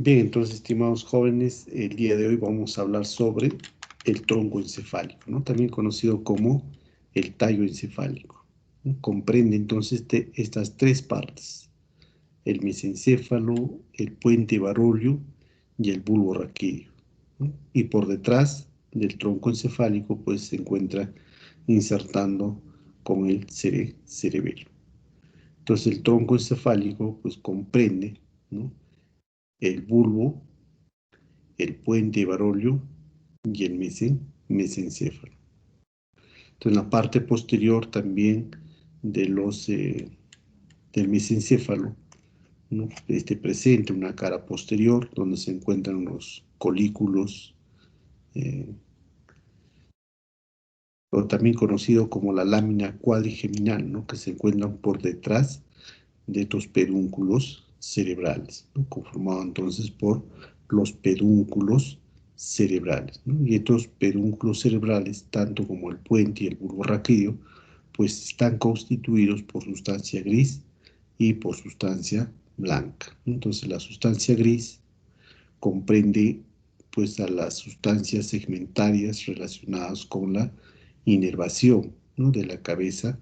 Bien, entonces, estimados jóvenes, el día de hoy vamos a hablar sobre el tronco encefálico, ¿no? También conocido como el tallo encefálico, ¿no? Comprende entonces estas tres partes: el mesencéfalo, el puente barolio y el bulbo raquídeo, ¿no? Y por detrás del tronco encefálico, pues se encuentra insertando con el cerebelo. Entonces, el tronco encefálico, pues comprende, ¿no?, el bulbo, el puente barolio y el mesencéfalo. Entonces, en la parte posterior también de del mesencéfalo, ¿no?, presente una cara posterior donde se encuentran los colículos, o también conocido como la lámina cuadrigeminal, ¿no?, que se encuentran por detrás de estos pedúnculos cerebrales, ¿no?, conformado entonces por los pedúnculos cerebrales, ¿no? Y estos pedúnculos cerebrales, tanto como el puente y el bulbo raquídeo, pues están constituidos por sustancia gris y por sustancia blanca. Entonces, la sustancia gris comprende pues a las sustancias segmentarias relacionadas con la inervación, ¿no?, de la cabeza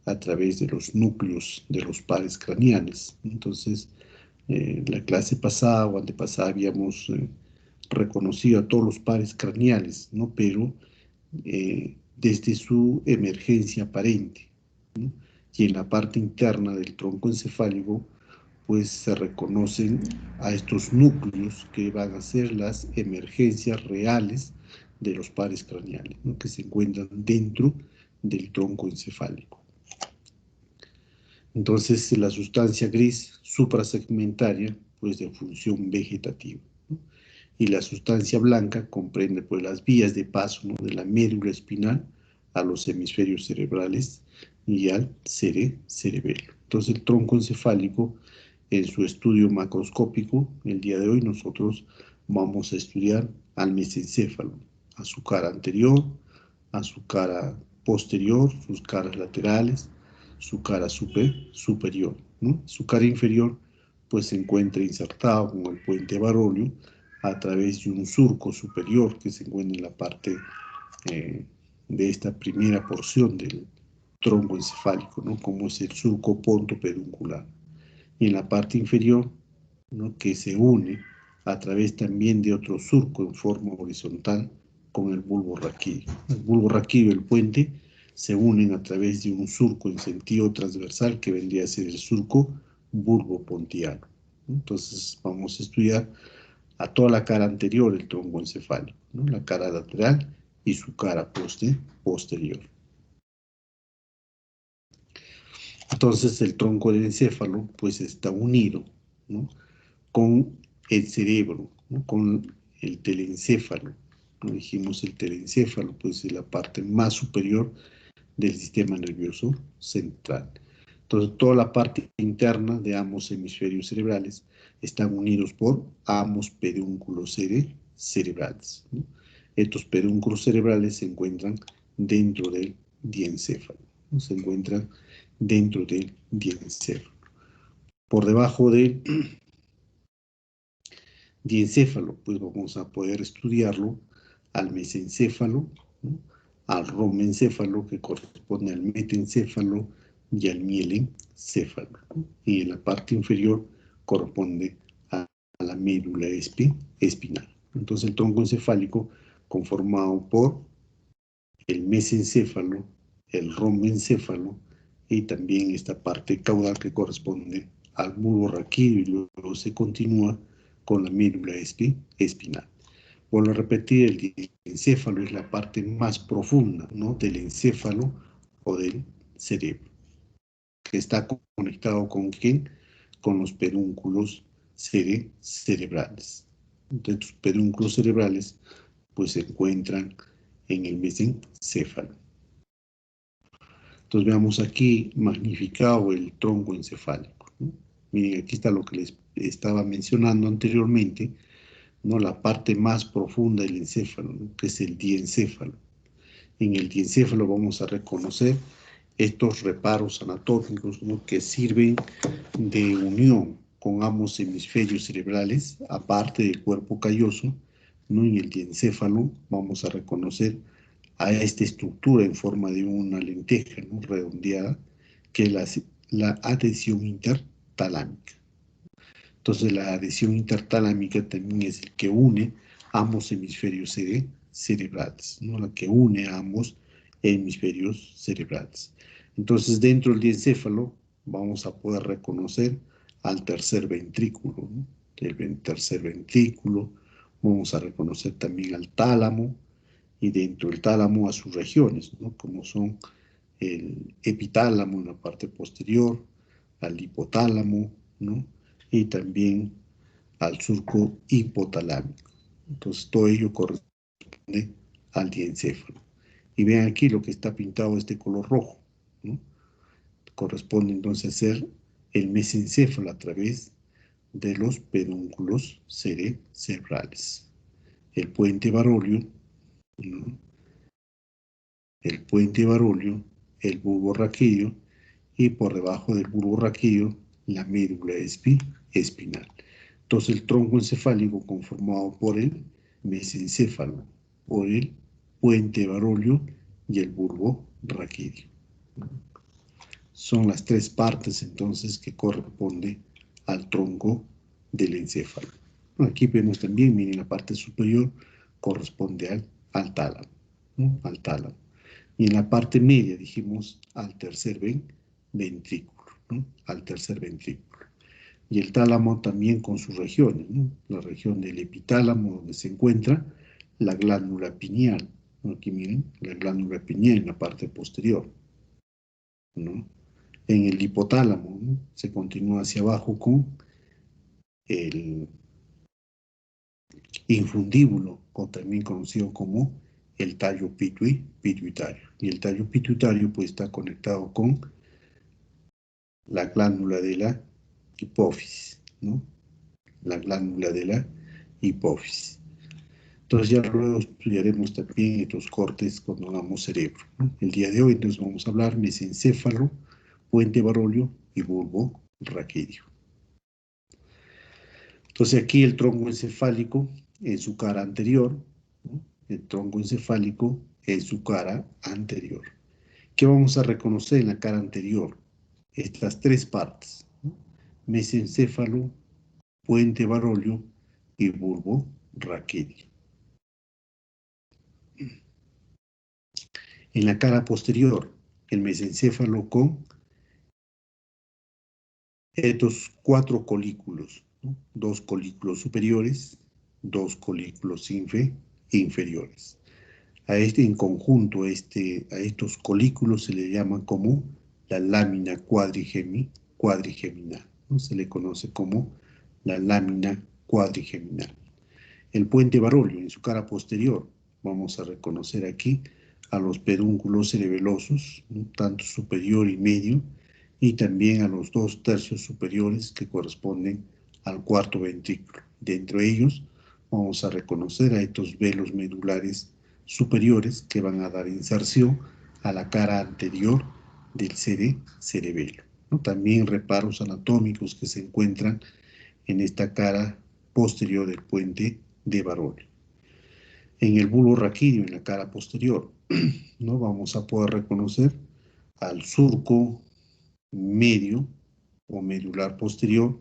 a través de los núcleos de los pares craneales. Entonces, la clase pasada o antepasada habíamos reconocido a todos los pares craneales, ¿no?, pero desde su emergencia aparente, ¿no? Y en la parte interna del tronco encefálico, pues se reconocen a estos núcleos que van a ser las emergencias reales de los pares craneales, ¿no?, que se encuentran dentro del tronco encefálico. Entonces, la sustancia gris suprasegmentaria, pues de función vegetativa, ¿no? Y la sustancia blanca comprende pues las vías de paso, ¿no?, de la médula espinal a los hemisferios cerebrales y al cerebelo. Entonces, el tronco encefálico, en su estudio macroscópico, el día de hoy nosotros vamos a estudiar al mesencéfalo, a su cara anterior, a su cara posterior, sus caras laterales, su cara superior, ¿no? Su cara inferior pues se encuentra insertado con el puente barolio a través de un surco superior que se encuentra en la parte de esta primera porción del tronco encefálico, ¿no?, como es el surco pontopeduncular. Y en la parte inferior, ¿no?, que se une a través también de otro surco en forma horizontal con el bulbo raquídeo. El bulbo raquídeo y el puente se unen a través de un surco en sentido transversal que vendría a ser el surco bulbo-pontiano. Entonces vamos a estudiar a toda la cara anterior del tronco encefálico, ¿no?, la cara lateral y su cara posterior. Entonces el tronco del encéfalo pues está unido, ¿no?, con el cerebro, ¿no?, con el telencéfalo, ¿no? Dijimos el telencéfalo pues es la parte más superior del sistema nervioso central. Entonces, toda la parte interna de ambos hemisferios cerebrales están unidos por ambos pedúnculos cerebrales, ¿no? Estos pedúnculos cerebrales se encuentran dentro del diencéfalo, ¿no? Se encuentran dentro del diencéfalo. Por debajo del diencéfalo, pues vamos a poder estudiarlo al mesencéfalo, ¿no?, al romencéfalo, que corresponde al metencéfalo, y al mielencéfalo, ¿no? Y en la parte inferior corresponde a la médula espinal. Entonces, el tronco encefálico conformado por el mesencéfalo, el romencéfalo y también esta parte caudal que corresponde al bulbo raquídeo, y luego se continúa con la médula espinal. Vuelvo a repetir, el encéfalo es la parte más profunda, ¿no?, del encéfalo o del cerebro, que está conectado ¿con quién? Con los pedúnculos cerebrales. Entonces, los pedúnculos cerebrales pues se encuentran en el mesencéfalo. Entonces veamos aquí magnificado el tronco encefálico, ¿no? Miren, aquí está lo que les estaba mencionando anteriormente, ¿no?, la parte más profunda del encéfalo, ¿no?, que es el diencéfalo. En el diencéfalo vamos a reconocer estos reparos anatómicos, ¿no?, que sirven de unión con ambos hemisferios cerebrales, aparte del cuerpo calloso, ¿no? En el diencéfalo vamos a reconocer a esta estructura en forma de una lenteja, ¿no? Redondeada, que es la adhesión intertalámica. Entonces la adhesión intertalámica también es el que une ambos hemisferios cerebrales, ¿no? La que une a ambos hemisferios cerebrales. Entonces dentro del diencéfalo vamos a poder reconocer al tercer ventrículo, ¿no? El tercer ventrículo, vamos a reconocer también al tálamo, y dentro del tálamo a sus regiones, ¿no? Como son el epitálamo en la parte posterior, al hipotálamo, ¿no? Y también al surco hipotalámico. Entonces todo ello corresponde al diencéfalo. Y vean aquí lo que está pintado este color rojo, ¿no? Corresponde entonces a ser el mesencéfalo a través de los pedúnculos cerebrales. El puente Barolio, ¿no? El puente Barolio, el bulbo raquídeo y por debajo del bulbo raquídeo la médula espinal. Entonces el tronco encefálico conformado por el mesencéfalo, por el puente Barolio y el bulbo raquídeo. Son las tres partes entonces que corresponde al tronco del encéfalo. Aquí vemos también, miren, la parte superior corresponde al tálamo, ¿no? Al tálamo. Y en la parte media dijimos al tercer ventrículo, ¿no? Al tercer ventrículo. Y el tálamo también con sus regiones, ¿no? La región del epitálamo donde se encuentra la glándula pineal, ¿no? Aquí miren, la glándula pineal en la parte posterior, ¿no? En el hipotálamo, ¿no? Se continúa hacia abajo con el infundíbulo, o también conocido como el tallo pituitario. Y el tallo pituitario pues está conectado con la glándula de la hipófisis, ¿no? La glándula de la hipófisis. Entonces ya luego estudiaremos también estos cortes cuando hagamos cerebro, ¿no? El día de hoy entonces vamos a hablar mesencéfalo, puente Barolio y bulbo raquídeo. Entonces aquí el tronco encefálico en su cara anterior, ¿no? El tronco encefálico en su cara anterior. ¿Qué vamos a reconocer en la cara anterior? Estas tres partes, ¿no? Mesencéfalo, puente Barolio y bulbo raquídeo. En la cara posterior, el mesencéfalo con estos cuatro colículos, ¿no? Dos colículos superiores, dos colículos inferiores. En conjunto, a estos colículos se le llama como la lámina cuadrigeminal, ¿no? Se le conoce como la lámina cuadrigeminal. El puente Barolio en su cara posterior, vamos a reconocer aquí a los pedúnculos cerebelosos, ¿no? Tanto superior y medio, y también a los 2/3 superiores que corresponden al cuarto ventrículo. Dentro de ellos vamos a reconocer a estos velos medulares superiores que van a dar inserción a la cara anterior del cerebelo, ¿no? También reparos anatómicos que se encuentran en esta cara posterior del puente de Barolio. En el bulbo raquídeo, en la cara posterior, ¿no? Vamos a poder reconocer al surco medio o medular posterior,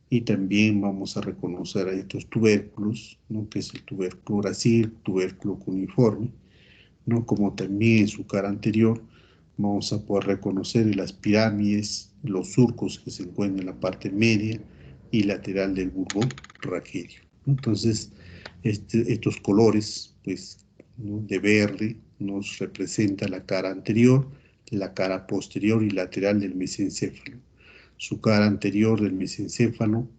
y también vamos a reconocer a estos tubérculos, ¿no? Que es el tubérculo gracil, tubérculo cuneiforme, ¿no? Como también en su cara anterior vamos a poder reconocer las pirámides, los surcos que se encuentran en la parte media y lateral del bulbo raquídeo. Entonces, estos colores, pues, ¿no? De verde nos representa la cara anterior, la cara posterior y lateral del mesencéfalo. Su cara anterior del mesencéfalo,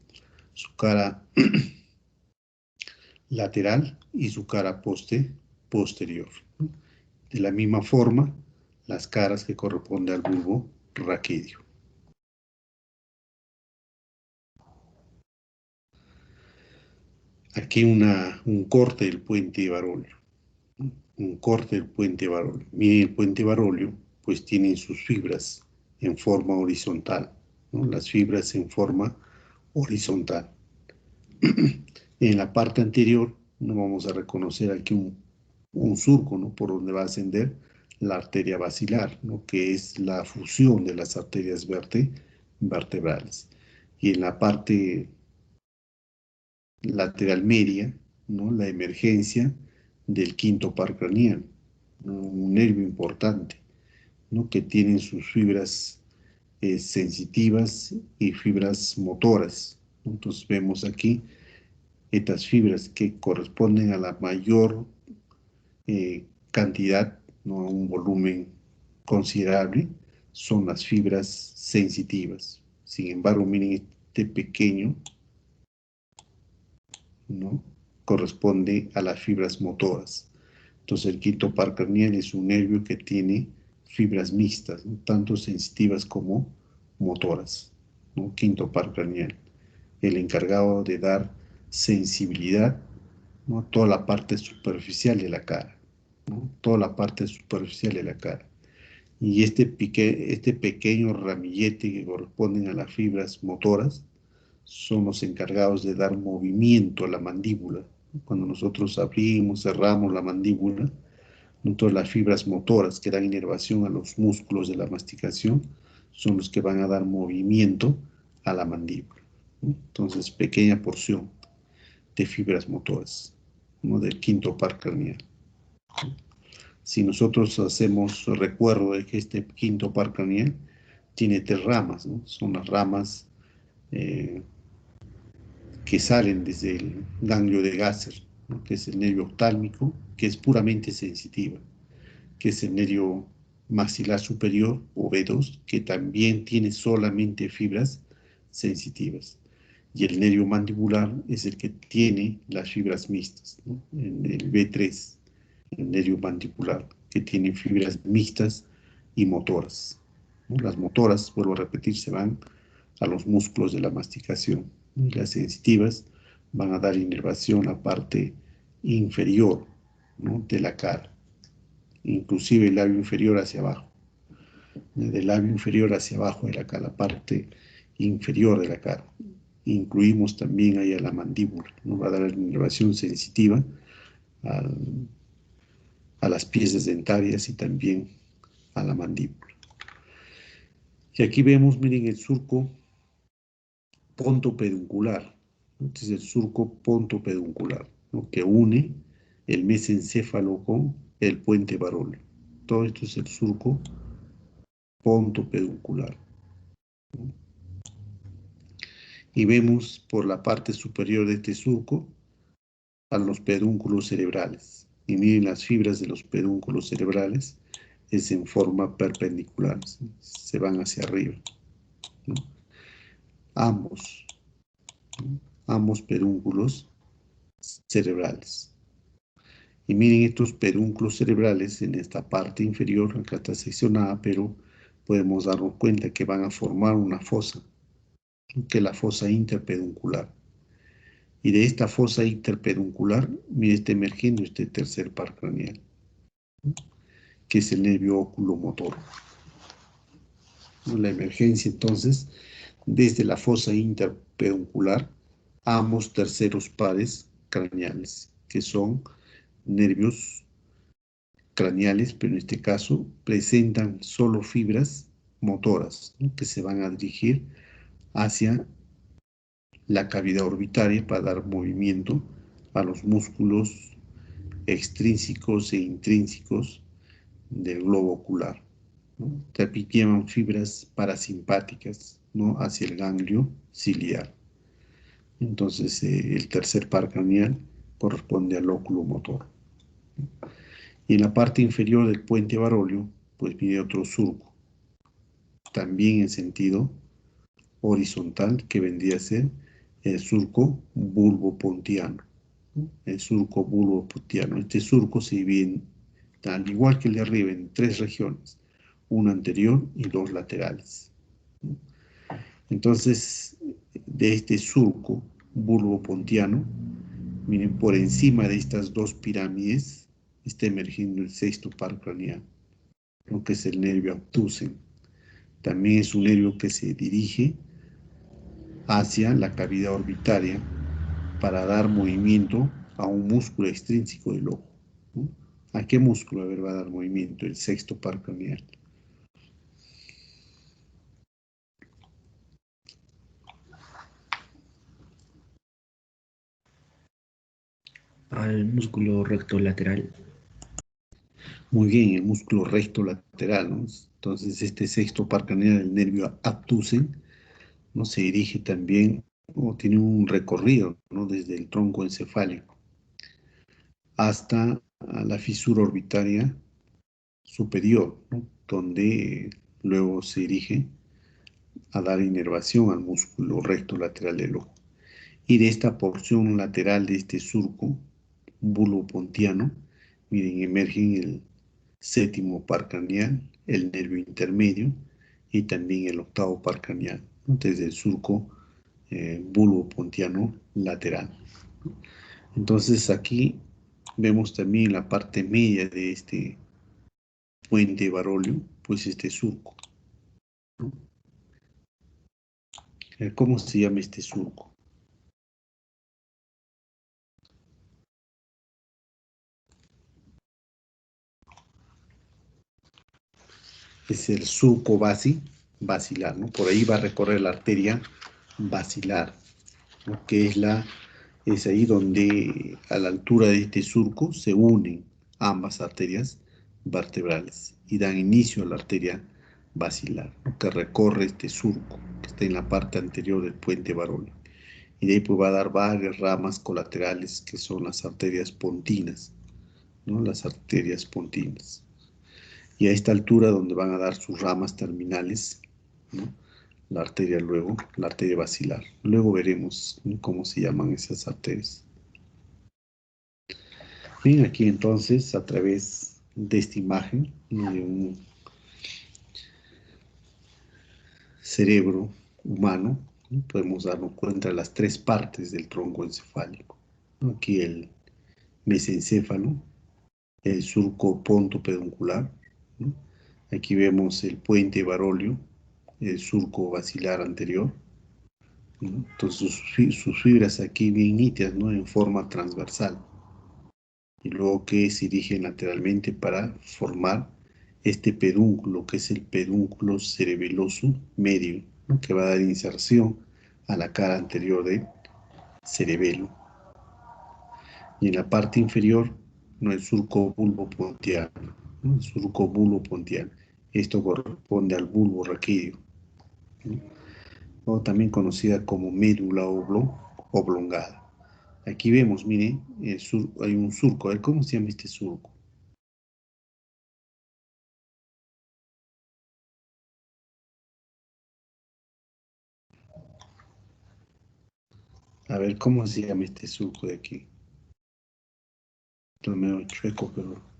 su cara lateral y su cara posterior. De la misma forma, las caras que corresponden al bulbo raquídeo. Aquí un corte del puente Barolio. Un corte del puente Barolio. Miren, el puente Barolio pues tiene sus fibras en forma horizontal, ¿no? Las fibras en forma horizontal. En la parte anterior, no vamos a reconocer aquí un surco, ¿no? Por donde va a ascender la arteria basilar, ¿no? Que es la fusión de las arterias vertebrales. Y en la parte lateral media, ¿no? La emergencia del quinto par craneal, ¿no? Un nervio importante, ¿no? Que tiene sus fibras sensitivas y fibras motoras. Entonces vemos aquí estas fibras que corresponden a la mayor cantidad, ¿no? A un volumen considerable, son las fibras sensitivas. Sin embargo, miren este pequeño, ¿no? Corresponde a las fibras motoras. Entonces el quinto par craneal es un nervio que tiene fibras mixtas, ¿no? Tanto sensitivas como motoras, ¿no? Quinto par craneal, el encargado de dar sensibilidad, ¿no? A toda la parte superficial de la cara, ¿no? Toda la parte superficial de la cara. Y este pequeño ramillete que corresponden a las fibras motoras son los encargados de dar movimiento a la mandíbula. Cuando nosotros abrimos, cerramos la mandíbula, entonces las fibras motoras que dan inervación a los músculos de la masticación son los que van a dar movimiento a la mandíbula. Entonces, pequeña porción de fibras motoras, ¿no? Del quinto par craneal. Si nosotros hacemos recuerdo de que este quinto par craneal tiene 3 ramas, ¿no? Son las ramas eh, que salen desde el ganglio de Gasser, ¿no? Que es el nervio oftálmico, que es puramente sensitiva, que es el nervio maxilar superior o B2, que también tiene solamente fibras sensitivas. Y el nervio mandibular es el que tiene las fibras mixtas, ¿no? En el B3, el nervio mandibular, que tiene fibras mixtas y motoras, ¿no? Las motoras, vuelvo a repetir, se van a los músculos de la masticación, ¿no? Y las sensitivas van a dar inervación a la parte inferior, ¿no? De la cara, inclusive el labio inferior hacia abajo, del labio inferior hacia abajo de la cara, la parte inferior de la cara. Incluimos también ahí a la mandíbula, ¿no? Va a dar inervación sensitiva a las piezas dentarias y también a la mandíbula. Y aquí vemos, miren, el surco pontopeduncular. Este es el surco pontopeduncular, ¿no? Que une el mesencéfalo con el puente Barolo. Todo esto es el surco pontopeduncular. Y vemos por la parte superior de este surco a los pedúnculos cerebrales. Y miren las fibras de los pedúnculos cerebrales es en forma perpendicular, ¿sí? Se van hacia arriba, ¿no? Ambos, ¿no? Ambos pedúnculos cerebrales. Y miren estos pedúnculos cerebrales en esta parte inferior, acá está seccionada, pero podemos darnos cuenta que van a formar una fosa, que es la fosa interpeduncular. Y de esta fosa interpeduncular, mire, está emergiendo este tercer par craneal, que es el nervio oculomotor. La emergencia, entonces, desde la fosa interpeduncular, ambos terceros pares craneales, que son nervios craneales, pero en este caso presentan solo fibras motoras, ¿no? Que se van a dirigir hacia la cavidad orbitaria para dar movimiento a los músculos extrínsecos e intrínsecos del globo ocular, ¿no? También llaman fibras parasimpáticas, ¿no? Hacia el ganglio ciliar. Entonces, el tercer par craneal corresponde al óculo motor. Y en la parte inferior del puente Barolio, pues viene otro surco, también en sentido horizontal, que vendría a ser el surco bulbopontiano, ¿no? El surco bulbopontiano. Este surco se divide, al igual que el de arriba, en 3 regiones, una anterior y 2 laterales, ¿no? Entonces, de este surco bulbopontiano, miren, por encima de estas 2 pirámides está emergiendo el sexto par craneal, lo que es el nervio abducen. También es un nervio que se dirige hacia la cavidad orbitaria para dar movimiento a un músculo extrínseco del ojo, ¿no? ¿A qué músculo? A ver, va a dar movimiento el sexto par craneal. Al músculo recto lateral. Muy bien, el músculo recto lateral, ¿no? Entonces, este sexto par craneal del nervio abducen, ¿no? Se dirige también, o tiene un recorrido, ¿no? Desde el tronco encefálico hasta la fisura orbitaria superior, ¿no? Donde luego se dirige a dar inervación al músculo recto lateral del ojo. Y de esta porción lateral de este surco, bulbo pontiano, miren, emergen el séptimo par craneal, el nervio intermedio y también el octavo par craneal, ¿no? Desde el surco bulbo pontiano lateral. Entonces aquí vemos también la parte media de este puente Barolio, pues este surco, ¿no? ¿Cómo se llama este surco? Es el surco basilar, ¿no? Por ahí va a recorrer la arteria basilar, ¿no? Que es ahí donde a la altura de este surco se unen ambas arterias vertebrales y dan inicio a la arteria basilar, ¿no? Que recorre este surco que está en la parte anterior del puente Barolio. Y de ahí pues va a dar varias ramas colaterales que son las arterias pontinas, ¿no? Las arterias pontinas. Y a esta altura donde van a dar sus ramas terminales, ¿no? La arteria luego, la arteria basilar. Luego veremos, ¿no? Cómo se llaman esas arterias. Bien, aquí entonces, a través de esta imagen, ¿no? De un cerebro humano, ¿no? Podemos darnos cuenta de las tres partes del tronco encefálico, ¿no? Aquí el mesencéfalo, el surco pontopeduncular, ¿no? Aquí vemos el puente Barolio, el surco basilar anterior, ¿no? Entonces sus fibras aquí bien nítidas, ¿no? En forma transversal, y luego que se dirigen lateralmente para formar este pedúnculo, que es el pedúnculo cerebeloso medio, ¿no? Que va a dar inserción a la cara anterior del cerebelo. Y en la parte inferior, ¿no? El surco bulbo pontiano, ¿no? El surco bulbo pontiano. Esto corresponde al bulbo raquídeo, ¿no? O también conocida como médula oblongada. Aquí vemos, mire, hay un surco. A ver, ¿cómo se llama este surco? A ver, ¿cómo se llama este surco de aquí? Esto es medio chueco, pero...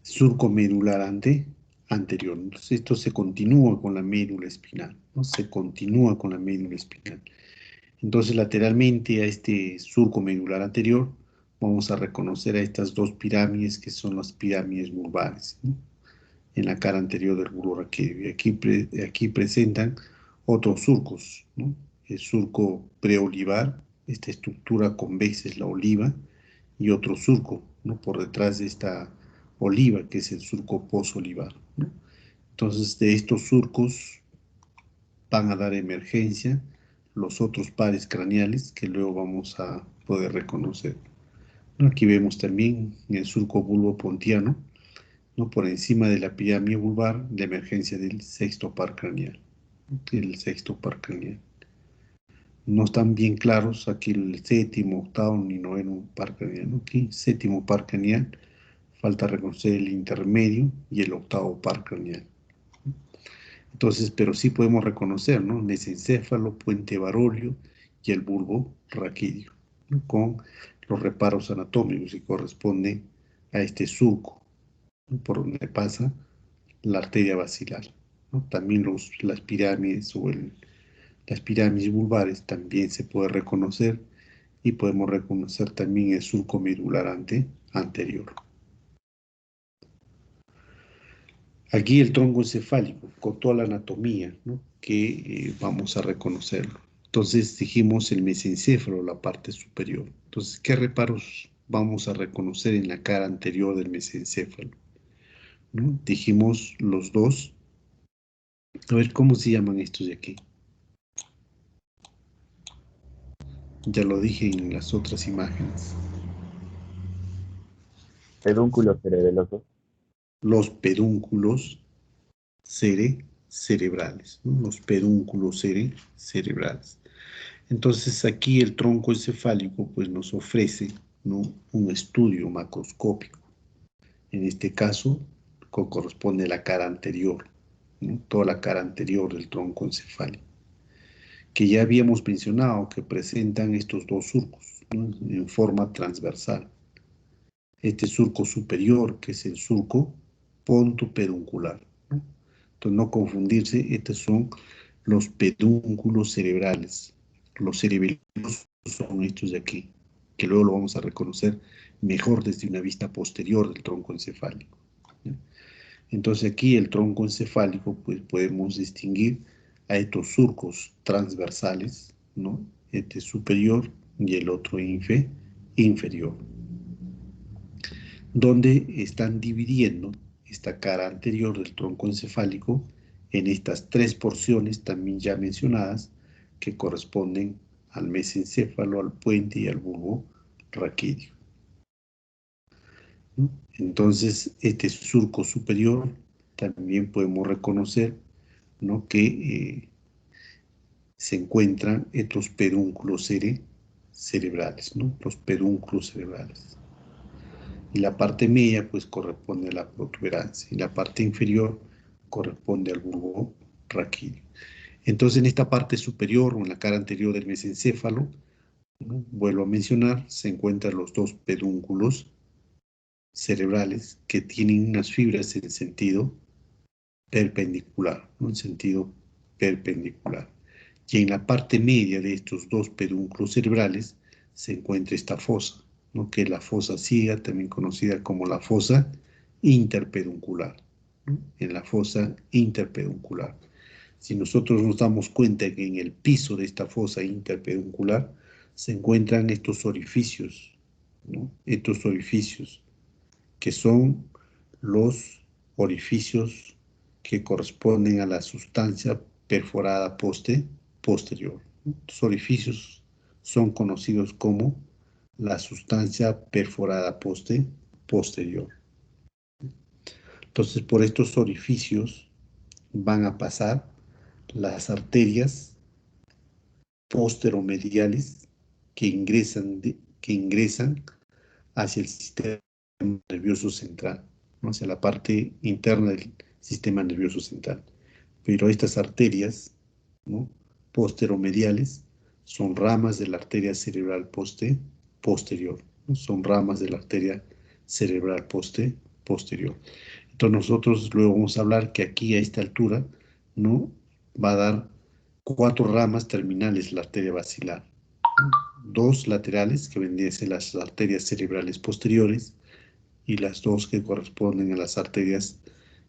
Surco medular anterior. Entonces, esto se continúa con la médula espinal, ¿no? Se continúa con la médula espinal. Entonces, lateralmente a este surco medular anterior, vamos a reconocer a estas dos pirámides que son las pirámides vulvares, ¿no? En la cara anterior del bulbo raquídeo. Y aquí presentan otros surcos, ¿no? El surco preolivar, esta estructura convexa es la oliva, y otro surco, ¿no? Por detrás de esta oliva, que es el surco posolivar, ¿no? Entonces, de estos surcos van a dar emergencia los otros pares craneales que luego vamos a poder reconocer, ¿no? Aquí vemos también en el surco bulbo-pontiano, ¿no? Por encima de la pirámide vulvar, la emergencia del sexto par craneal, ¿no? El sexto par craneal. No están bien claros aquí el séptimo, octavo ni noveno par craneal, ¿no? Aquí, séptimo par craneal, falta reconocer el intermedio y el octavo par craneal. Entonces, pero sí podemos reconocer, ¿no? Mesencéfalo, puente Barolio y el bulbo raquídeo, ¿no? Con los reparos anatómicos que corresponden a este surco, ¿no? Por donde pasa la arteria basilar. ¿no? También las pirámides las pirámides vulvares también se puede reconocer y podemos reconocer también el surco medular anterior. Aquí el tronco encefálico, con toda la anatomía, ¿no? Que vamos a reconocerlo. Entonces dijimos el mesencéfalo, la parte superior. Entonces, ¿qué reparos vamos a reconocer en la cara anterior del mesencéfalo? ¿No? Dijimos los dos. A ver, ¿cómo se llaman estos de aquí? Ya lo dije en las otras imágenes. Pedúnculos cerebelosos. Los pedúnculos cerebrales, ¿no? Los pedúnculos cerebrales. Entonces aquí el tronco encefálico pues nos ofrece, ¿no? Un estudio macroscópico. En este caso corresponde a la cara anterior, ¿no? Toda la cara anterior del tronco encefálico, que ya habíamos mencionado que presentan estos dos surcos, ¿no? En forma transversal. Este surco superior, que es el surco pontopeduncular, ¿no? Entonces, no confundirse, estos son los pedúnculos cerebrales. Los cerebelosos son estos de aquí, que luego lo vamos a reconocer mejor desde una vista posterior del tronco encefálico, ¿no? Entonces aquí el tronco encefálico, pues podemos distinguir a estos surcos transversales, ¿no? Este superior y el otro inferior, donde están dividiendo esta cara anterior del tronco encefálico en estas tres porciones también ya mencionadas que corresponden al mesencéfalo, al puente y al bulbo raquídeo, ¿no? Entonces, este surco superior también podemos reconocer, ¿no? Que se encuentran estos pedúnculos cerebrales, ¿no? Los pedúnculos cerebrales. Y la parte media pues corresponde a la protuberancia y la parte inferior corresponde al bulbo raquídeo. Entonces en esta parte superior o en la cara anterior del mesencéfalo, ¿no? Vuelvo a mencionar, se encuentran los dos pedúnculos cerebrales que tienen unas fibras en sentido perpendicular, ¿no? En sentido perpendicular. Y en la parte media de estos dos pedúnculos cerebrales se encuentra esta fosa, ¿no? Que es la fosa ciega, también conocida como la fosa interpeduncular, ¿no? En la fosa interpeduncular. Si nosotros nos damos cuenta que en el piso de esta fosa interpeduncular se encuentran estos orificios, ¿no? Estos orificios que son los orificios que corresponden a la sustancia perforada posterior. Los orificios son conocidos como la sustancia perforada posterior. Entonces, por estos orificios van a pasar las arterias posteromediales que ingresan hacia el sistema nervioso central, ¿no? Hacia la parte interna del sistema nervioso central. Pero estas arterias, ¿no? Posteromediales son ramas de la arteria cerebral posterior, ¿no? Son ramas de la arteria cerebral posterior. Entonces nosotros luego vamos a hablar que aquí a esta altura, ¿no? Va a dar 4 ramas terminales la arteria basilar, 2 laterales que vendrían a ser las arterias cerebrales posteriores y las 2 que corresponden a las arterias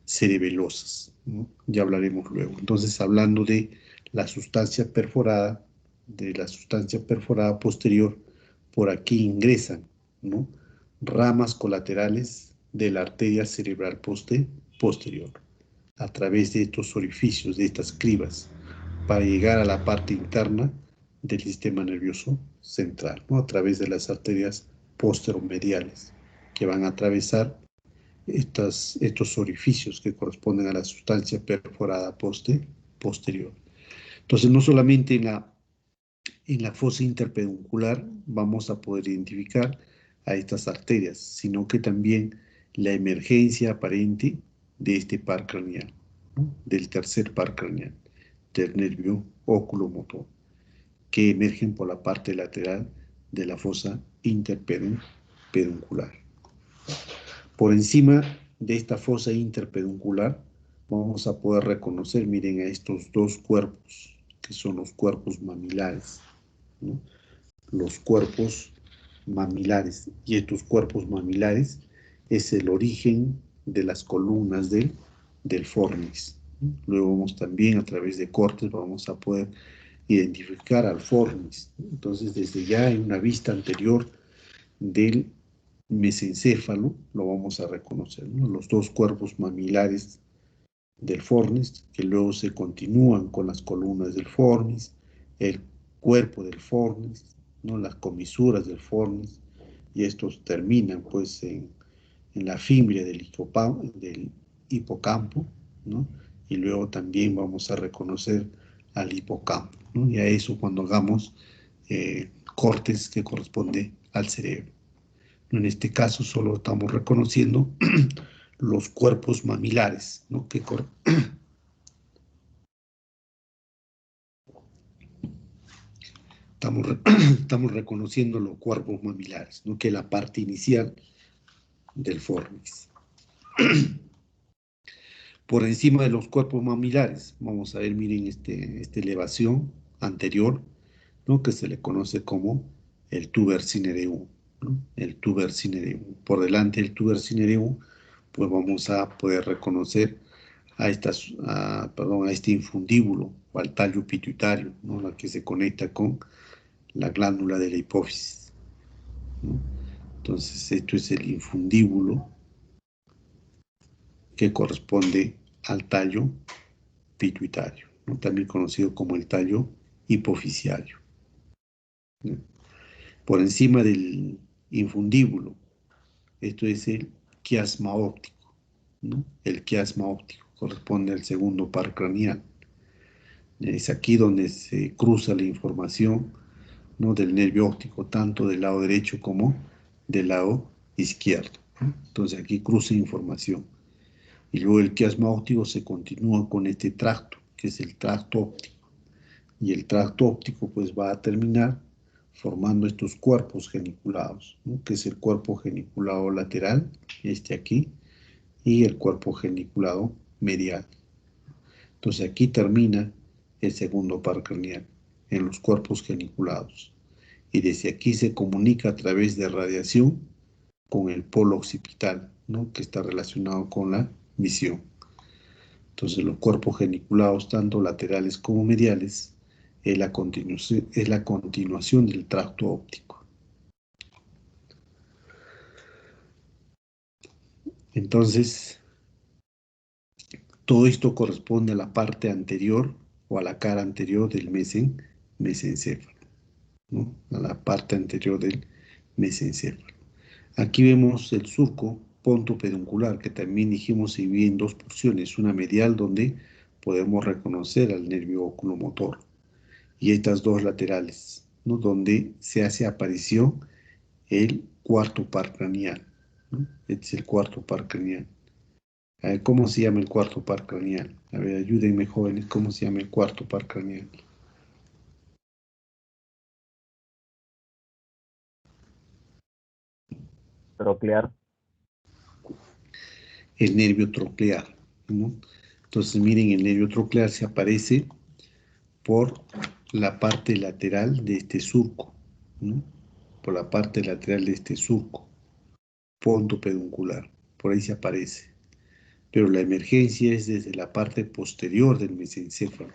cerebelosas, ¿no? Ya hablaremos luego. Entonces, hablando de la sustancia perforada, posterior, por aquí ingresan, ¿no? Ramas colaterales de la arteria cerebral posterior, a través de estos orificios, de estas cribas, para llegar a la parte interna del sistema nervioso central, ¿no? A través de las arterias posteromediales que van a atravesar estos orificios que corresponden a la sustancia perforada posterior. Entonces, no solamente en la fosa interpeduncular vamos a poder identificar a estas arterias, sino que también la emergencia aparente de este par craneal, ¿no? Del tercer par craneal, del nervio oculomotor, que emergen por la parte lateral de la fosa interpeduncular. Por encima de esta fosa interpeduncular vamos a poder reconocer, miren, a estos dos cuerpos, que son los cuerpos mamilares, ¿no? Los cuerpos mamilares. Y estos cuerpos mamilares es el origen de las columnas del fornix. Luego vamos también a través de cortes, vamos a poder identificar al fornix. Entonces, desde ya en una vista anterior del mesencéfalo, lo vamos a reconocer, ¿no? Los dos cuerpos mamilares del fornix, que luego se continúan con las columnas del fornix, el cuerpo del fornix, ¿no? Las comisuras del fornix, y estos terminan pues en la fimbria del hipocampo, ¿no? Y luego también vamos a reconocer al hipocampo, ¿no? Y a eso cuando hagamos cortes que corresponde al cerebro. En este caso solo estamos reconociendo los cuerpos mamilares, ¿no? Estamos reconociendo los cuerpos mamilares, ¿no? Que es la parte inicial del fornix. Por encima de los cuerpos mamilares, vamos a ver, miren, esta elevación anterior, ¿no? Que se le conoce como el tuber cinereum, ¿no? El tuber cinereum. Por delante del tuber cinereum, pues vamos a poder reconocer a este infundíbulo o al tallo pituitario, ¿no? La que se conecta con la glándula de la hipófisis, ¿no? Entonces, esto es el infundíbulo que corresponde al tallo pituitario, ¿no? También conocido como el tallo hipofisiario, ¿no? Por encima del infundíbulo, esto es el quiasma óptico, ¿no? El quiasma óptico corresponde al segundo par craneal. Es aquí donde se cruza la información, ¿no? Del nervio óptico, tanto del lado derecho como del lado izquierdo, ¿no? Entonces aquí cruza información. Y luego el quiasma óptico se continúa con este tracto, que es el tracto óptico. Y el tracto óptico pues va a terminar formando estos cuerpos geniculados, ¿no? Que es el cuerpo geniculado lateral, este aquí, y el cuerpo geniculado medial. Entonces aquí termina el segundo par craneal, en los cuerpos geniculados. Y desde aquí se comunica a través de radiación con el polo occipital, ¿no? Que está relacionado con la visión. Entonces los cuerpos geniculados, tanto laterales como mediales, es la continuación del tracto óptico. Entonces, todo esto corresponde a la parte anterior o a la cara anterior del mesencéfalo, ¿no? A la parte anterior del mesencéfalo. Aquí vemos el surco pontopeduncular, que también dijimos se divide en dos porciones, una medial donde podemos reconocer al nervio oculomotor y estas dos laterales, ¿no? Donde se hace aparición el cuarto par craneal, ¿no? Este es el cuarto par craneal. A ver, ¿cómo se llama el cuarto par craneal? A ver, ayúdenme jóvenes, ¿cómo se llama el cuarto par craneal? Troclear. El nervio troclear, ¿no? Entonces miren, el nervio troclear se aparece por la parte lateral de este surco, ¿no? Por la parte lateral de este surco, ponto peduncular, por ahí se aparece. Pero la emergencia es desde la parte posterior del mesencéfalo.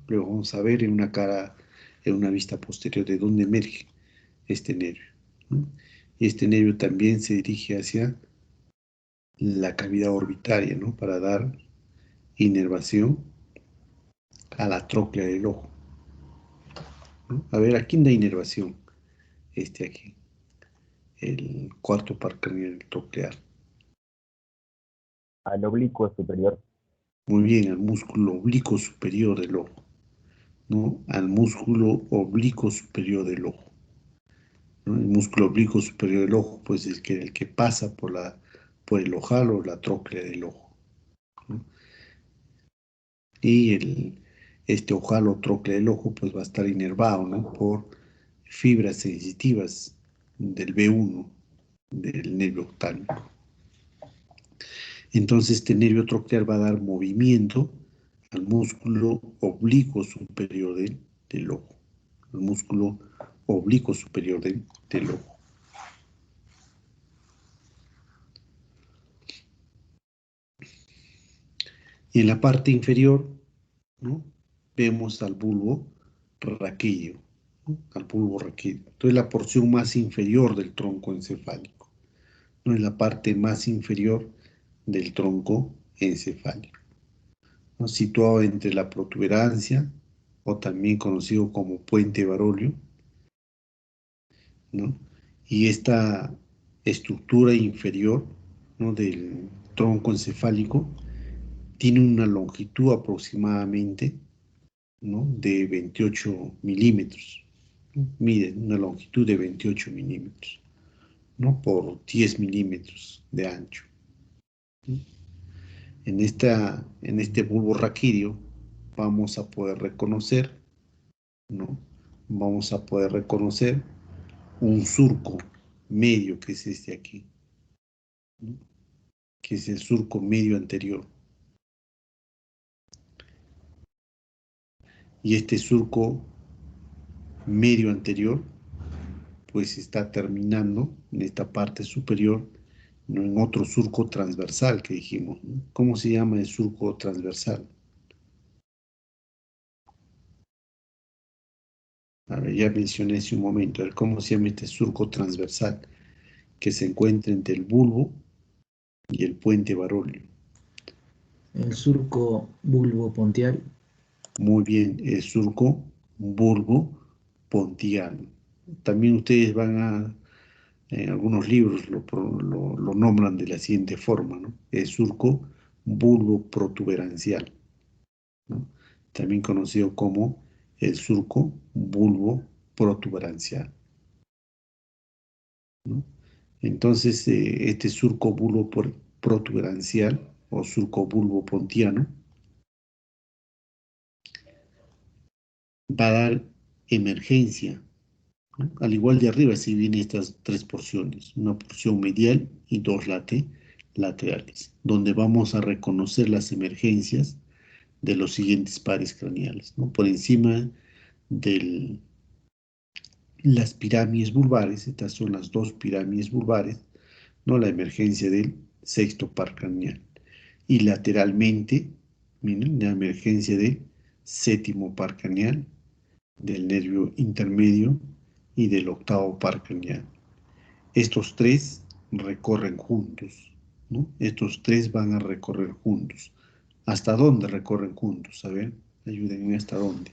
Luego vamos a ver en una vista posterior, de dónde emerge este nervio, ¿no? Y este nervio también se dirige hacia la cavidad orbitaria, ¿no? Para dar inervación a la tróclea del ojo, ¿no? A ver, ¿a quién da inervación? Este aquí, el cuarto par craneal troclear. Al oblicuo superior. Muy bien, al músculo oblicuo superior del ojo, ¿no? Al músculo oblicuo superior del ojo, ¿no? El músculo oblicuo superior del ojo, pues es el que pasa por el ojal o la tróclea del ojo, ¿no? Y este ojal o tróclea del ojo, pues va a estar inervado, ¿no? Por fibras sensitivas del B1, del nervio oftálmico. Entonces este nervio troclear va a dar movimiento al músculo oblicuo superior del ojo. El músculo oblicuo superior del ojo. Y en la parte inferior, ¿no?, vemos al bulbo raquídeo, ¿no?, al bulbo raquídeo. Entonces la porción más inferior del tronco encefálico, no es la parte más inferior del tronco encefálico, ¿no?, situado entre la protuberancia, o también conocido como puente Barolio, ¿no?, y esta estructura inferior, ¿no?, del tronco encefálico tiene una longitud aproximadamente, ¿no?, de 28 milímetros. Mide una longitud de 28 milímetros, ¿no?, por 10 milímetros de ancho. En este bulbo raquídeo vamos a poder reconocer, ¿no?, vamos a poder reconocer un surco medio, que es este aquí, ¿no?, que es el surco medio anterior. Y este surco medio anterior pues está terminando en esta parte superior, ¿no?, en otro surco transversal que dijimos, ¿no? ¿Cómo se llama el surco transversal? A ver, ya mencioné hace un momento. A ver, ¿cómo se llama este surco transversal que se encuentra entre el bulbo y el puente Barolio? El surco bulbopontial. Muy bien, el surco bulbo pontiano. También ustedes van a, en algunos libros lo nombran de la siguiente forma, ¿no? El surco bulbo protuberancial, ¿no?, también conocido como el surco bulbo protuberancial, ¿no? Entonces, este surco bulbo protuberancial o surco bulbo pontiano va a dar emergencia, ¿no?, al igual de arriba, si vienen estas tres porciones, una porción medial y dos laterales, donde vamos a reconocer las emergencias de los siguientes pares craneales, ¿no? Por encima de las pirámides vulvares, estas son las dos pirámides vulvares, ¿no?, la emergencia del sexto par craneal. Y lateralmente, miren, la emergencia del séptimo par craneal, del nervio intermedio y del octavo par craneal. Estos tres recorren juntos, ¿no? Estos tres van a recorrer juntos. ¿Hasta dónde recorren juntos? A ver, ayúdenme, ¿hasta dónde?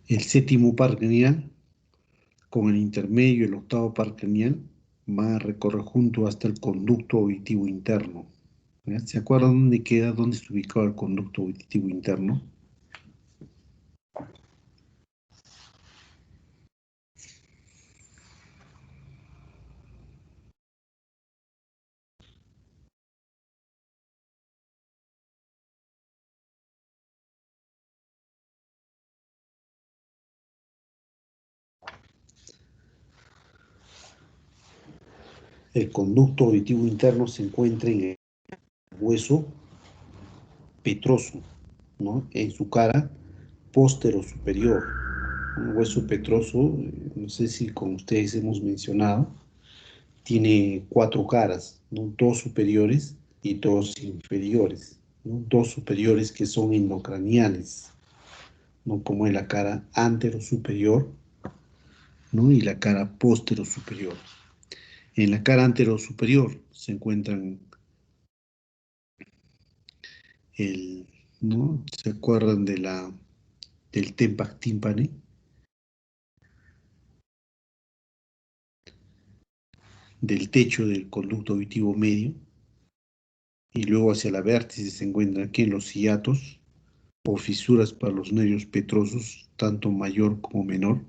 El séptimo par craneal con el intermedio y el octavo par craneal van a recorrer junto hasta el conducto auditivo interno. ¿Ya? ¿Se acuerdan dónde queda, dónde está ubicado el conducto auditivo interno? El conducto auditivo interno se encuentra en el hueso petroso, ¿no?, en su cara póstero superior. Un hueso petroso, no sé si con ustedes hemos mencionado, tiene cuatro caras, ¿no?, dos superiores y dos inferiores, ¿no?, dos superiores que son endocraniales, ¿no?, como es la cara antero superior, ¿no?, y la cara póstero superior. En la cara antero superior se encuentran ¿no?, ¿se acuerdan del tempac tímpane? del techo del conducto auditivo medio, y luego hacia la vértice se encuentran aquí en los hiatos o fisuras para los nervios petrosos, tanto mayor como menor,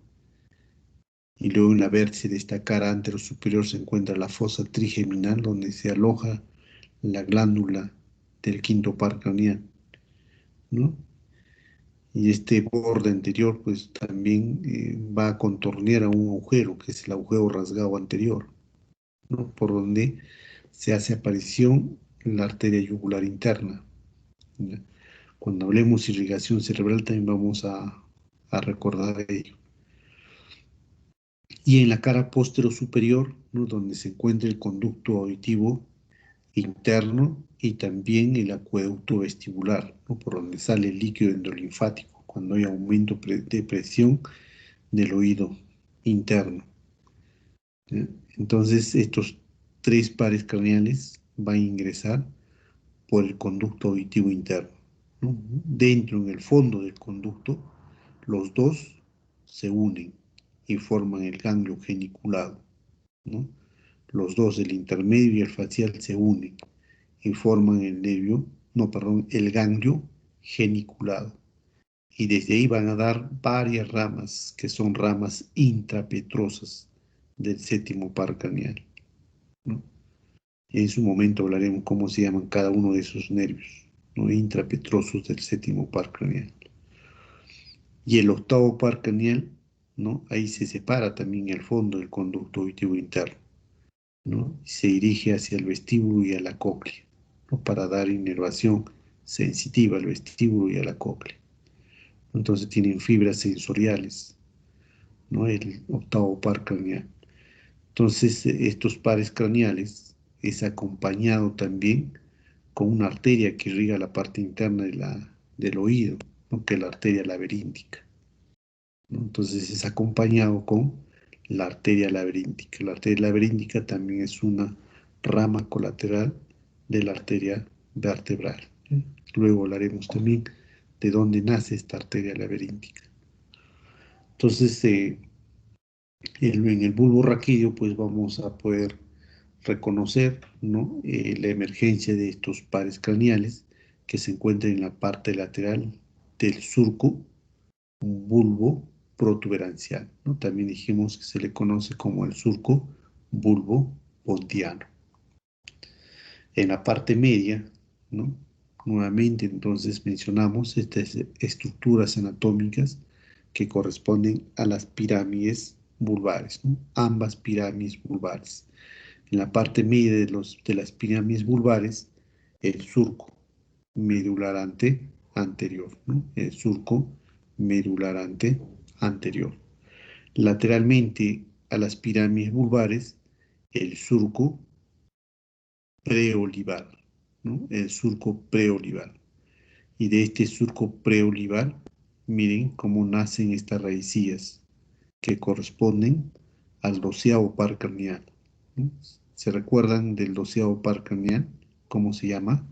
y luego en la vértice de esta cara anterosuperior se encuentra la fosa trigeminal, donde se aloja la glándula del quinto par craneal, ¿no? Y este borde anterior pues también va a contornear a un agujero, que es el agujero rasgado anterior, ¿no? Por donde se hace aparición la arteria yugular interna, ¿ya? Cuando hablemos de irrigación cerebral también vamos a recordar ello. Y en la cara postero superior, ¿no? Donde se encuentra el conducto auditivo interno y también el acueducto vestibular, ¿no? Por donde sale el líquido endolinfático cuando hay aumento de presión del oído interno, ¿ya? Entonces estos tres pares craneales van a ingresar por el conducto auditivo interno, ¿no? Dentro, en el fondo del conducto, los dos se unen y forman el ganglio geniculado, ¿no? Los dos, el intermedio y el facial, se unen y forman el nervio, no, perdón, el ganglio geniculado. Y desde ahí van a dar varias ramas, que son ramas intrapetrosas del séptimo par craneal, ¿no? En su momento hablaremos cómo se llaman cada uno de esos nervios, ¿no? Intrapetrosos del séptimo par craneal. Y el octavo par craneal, ¿no? Ahí se separa también el fondo del conducto auditivo interno, ¿no? Se dirige hacia el vestíbulo y a la cóclea, ¿no? Para dar inervación sensitiva al vestíbulo y a la cóclea. Entonces tienen fibras sensoriales, ¿no? El octavo par craneal. Entonces, estos pares craneales es acompañado también con una arteria que irriga la parte interna del oído, ¿no? Que es la arteria laberíntica, ¿no? Entonces es acompañado con la arteria laberíntica. La arteria laberíntica también es una rama colateral de la arteria vertebral, ¿sí? Luego hablaremos también de dónde nace esta arteria laberíntica. Entonces, en el bulbo raquídeo, pues vamos a poder reconocer, ¿no? La emergencia de estos pares craneales que se encuentran en la parte lateral del surco bulbo protuberancial, ¿no? También dijimos que se le conoce como el surco bulbo pontiano. En la parte media, ¿no? Nuevamente, entonces mencionamos estas estructuras anatómicas que corresponden a las pirámides vulvares, ¿no? Ambas pirámides vulvares. En la parte media de las pirámides vulvares, el surco medularante anterior, ¿no? El surco medularante anterior. Lateralmente a las pirámides vulvares, el surco preolivar, ¿no? El surco preolivar. Y de este surco preolivar, miren cómo nacen estas raicillas que corresponden al 12º par craneal, ¿no? ¿Se recuerdan del 12º par craneal? ¿Cómo se llama?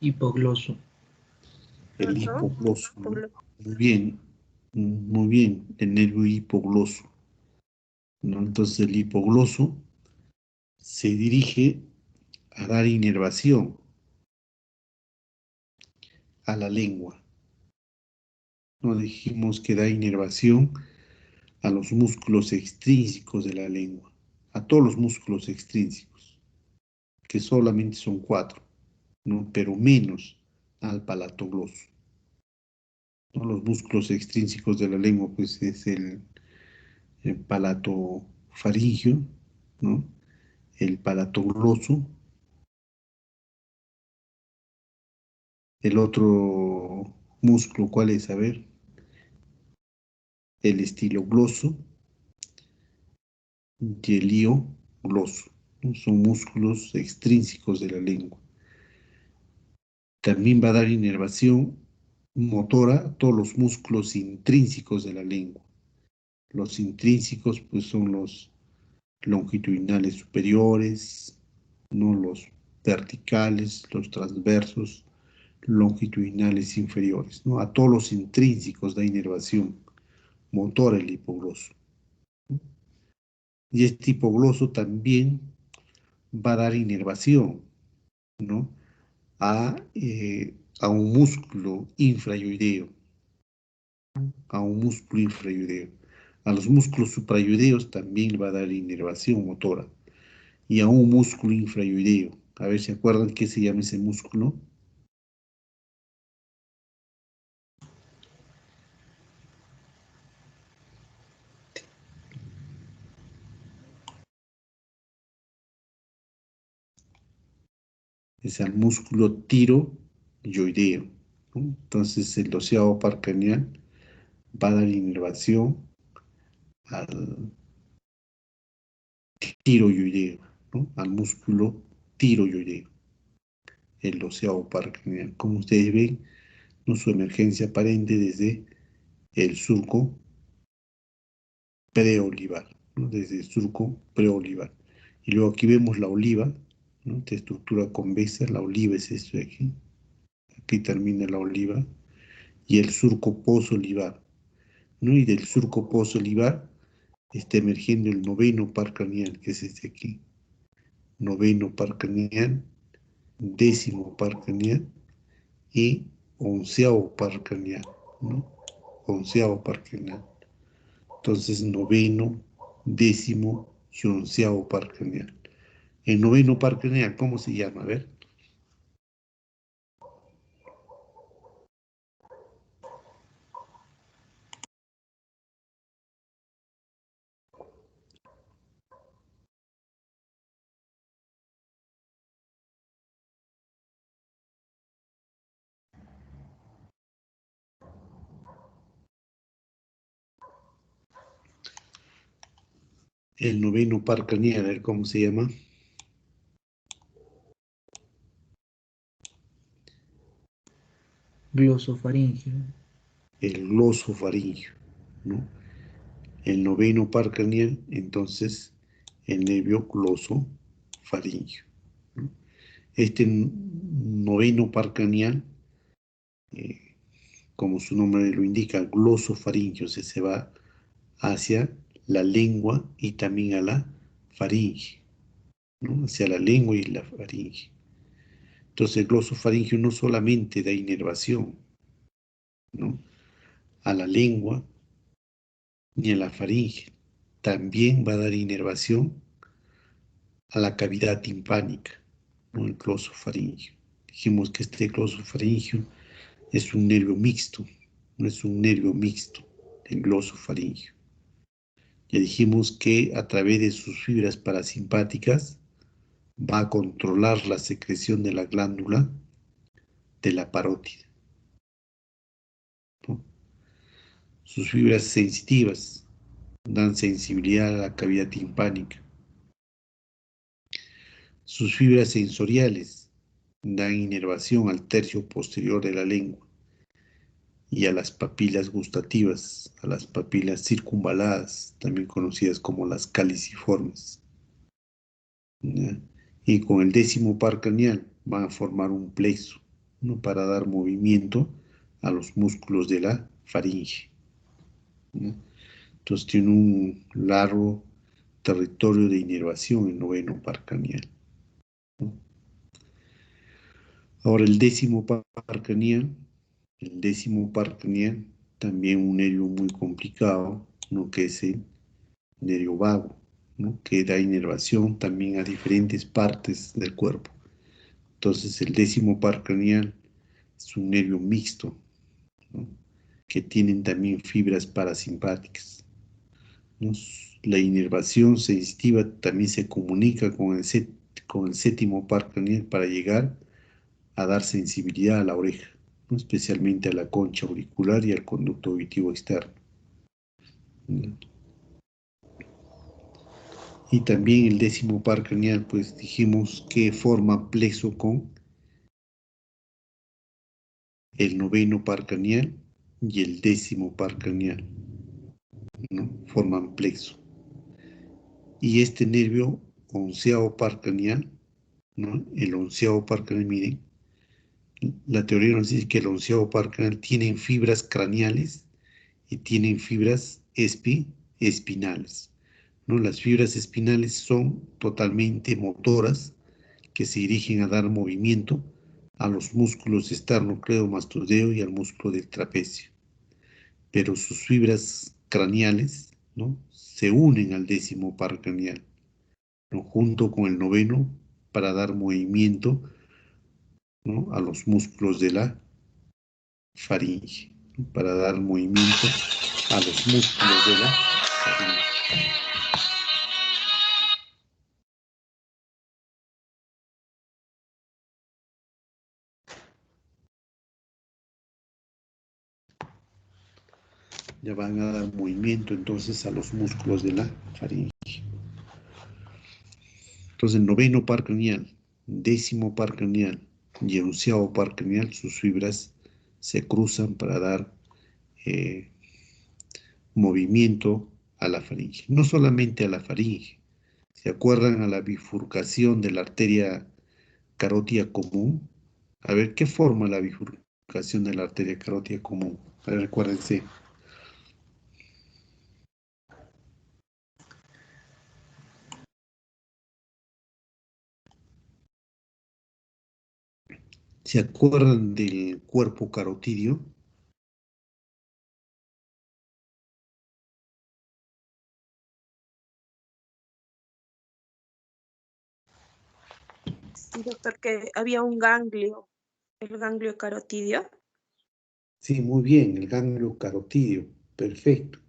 Hipogloso. El Ajá. hipogloso, ¿no? Muy bien, el nervio hipogloso, ¿no? Entonces el hipogloso se dirige a dar inervación a la lengua. No dijimos que da inervación a los músculos extrínsecos de la lengua, a todos los músculos extrínsecos, que solamente son 4, ¿no? Pero menos al palatogloso, ¿no? Los músculos extrínsecos de la lengua, pues es el palato faríngeo, ¿no? El palatogloso, el otro músculo, ¿cuál es? A ver, el estilogloso y el iliogloso, ¿no? Son músculos extrínsecos de la lengua. También va a dar inervación motora a todos los músculos intrínsecos de la lengua. Los intrínsecos, pues, son los longitudinales superiores, ¿no? Los verticales, los transversos, longitudinales inferiores, ¿no? A todos los intrínsecos da inervación motora el hipogloso, Y este hipogloso también va a dar inervación, ¿no? A un músculo infrayudeo, a un músculo infrayudeo. A los músculos suprayudeos también le va a dar inervación motora. Y a un músculo infrayudeo. A ver si acuerdan qué se llama ese músculo. Es el músculo tiroideo, ¿no? Entonces el doceavo par craneal va a dar inervación al tiroideo, ¿no? Al músculo tiroideo, el doceavo par craneal. Como ustedes ven, ¿no? Su emergencia aparente desde el surco preolivar, ¿no? Desde el surco preolivar. Y luego aquí vemos la oliva, ¿no? Esta estructura convexa, la oliva es esto de aquí. Aquí termina la oliva. Y el surco posolivar, ¿no? Y del surco posolivar está emergiendo el noveno par craneal, que es este aquí. Noveno par craneal, décimo par craneal y onceavo par craneal, ¿no? Onceavo par craneal. Entonces, noveno, décimo y onceavo par craneal. El noveno par craneal, ¿cómo se llama? A ver. El noveno par craneal, a ver cómo se llama. Glosofaringeo. El glosofaringio, ¿no? El noveno par craneal, entonces el nervio glosofaringio, ¿no? Este noveno par craneal, eh, como su nombre lo indica, glosofaringio, se va hacia la lengua y también a la faringe, ¿no? Hacia la lengua y la faringe. Entonces el glosofaringio no solamente da inervación, ¿no? A la lengua ni a la faringe, también va a dar inervación a la cavidad timpánica, ¿no? El glosofaringio. Dijimos que este glosofaringio es un nervio mixto, no es un nervio mixto, el glosofaringio. Ya dijimos que a través de sus fibras parasimpáticas va a controlar la secreción de la glándula de la parótida, ¿no? Sus fibras sensitivas dan sensibilidad a la cavidad timpánica. Sus fibras sensoriales dan inervación al tercio posterior de la lengua y a las papilas gustativas, a las papilas circunvaladas, también conocidas como las caliciformes, ¿ya? Y con el décimo par craneal van a formar un plexo, ¿no? Para dar movimiento a los músculos de la faringe, ¿no? Entonces tiene un largo territorio de inervación el noveno par craneal, ¿no? Ahora el décimo par craneal, también un nervio muy complicado, ¿no? Que es el nervio vago, ¿no? Que da inervación también a diferentes partes del cuerpo. Entonces el décimo par craneal es un nervio mixto, ¿no? Que tienen también fibras parasimpáticas, ¿no? La inervación sensitiva también se comunica con el séptimo par craneal para llegar a dar sensibilidad a la oreja, ¿no? Especialmente a la concha auricular y al conducto auditivo externo, ¿no? Y también el décimo par craneal, pues dijimos que forma plexo con el noveno par craneal y el décimo par craneal, ¿no? Forman plexo. Y este nervio onceavo par craneal, ¿no? El onceavo par craneal, miren, la teoría nos dice que el onceavo par craneal tiene fibras craneales y tienen fibras espinales. ¿no? Las fibras espinales son totalmente motoras, que se dirigen a dar movimiento a los músculos esternocleidomastoideo y al músculo del trapecio. Pero sus fibras craneales, ¿no?, se unen al 10º par craneal, ¿no?, junto con el 9º, para dar movimiento, ¿no?, a los músculos de la faringe, ¿no?, para dar movimiento a los músculos de la faringe. Ya van a dar movimiento entonces a los músculos de la faringe. Entonces, el 9º par craneal, 10º par craneal y el 11º par craneal, sus fibras se cruzan para dar movimiento a la faringe. No solamente a la faringe. ¿Se acuerdan a la bifurcación de la arteria carótida común? A ver, ¿qué forma la bifurcación de la arteria carótida común? A ver, recuérdense. ¿Se acuerdan del cuerpo carotidio? Sí, doctor, que había un ganglio, el ganglio carotidio. Sí, muy bien, el ganglio carotidio. Perfecto.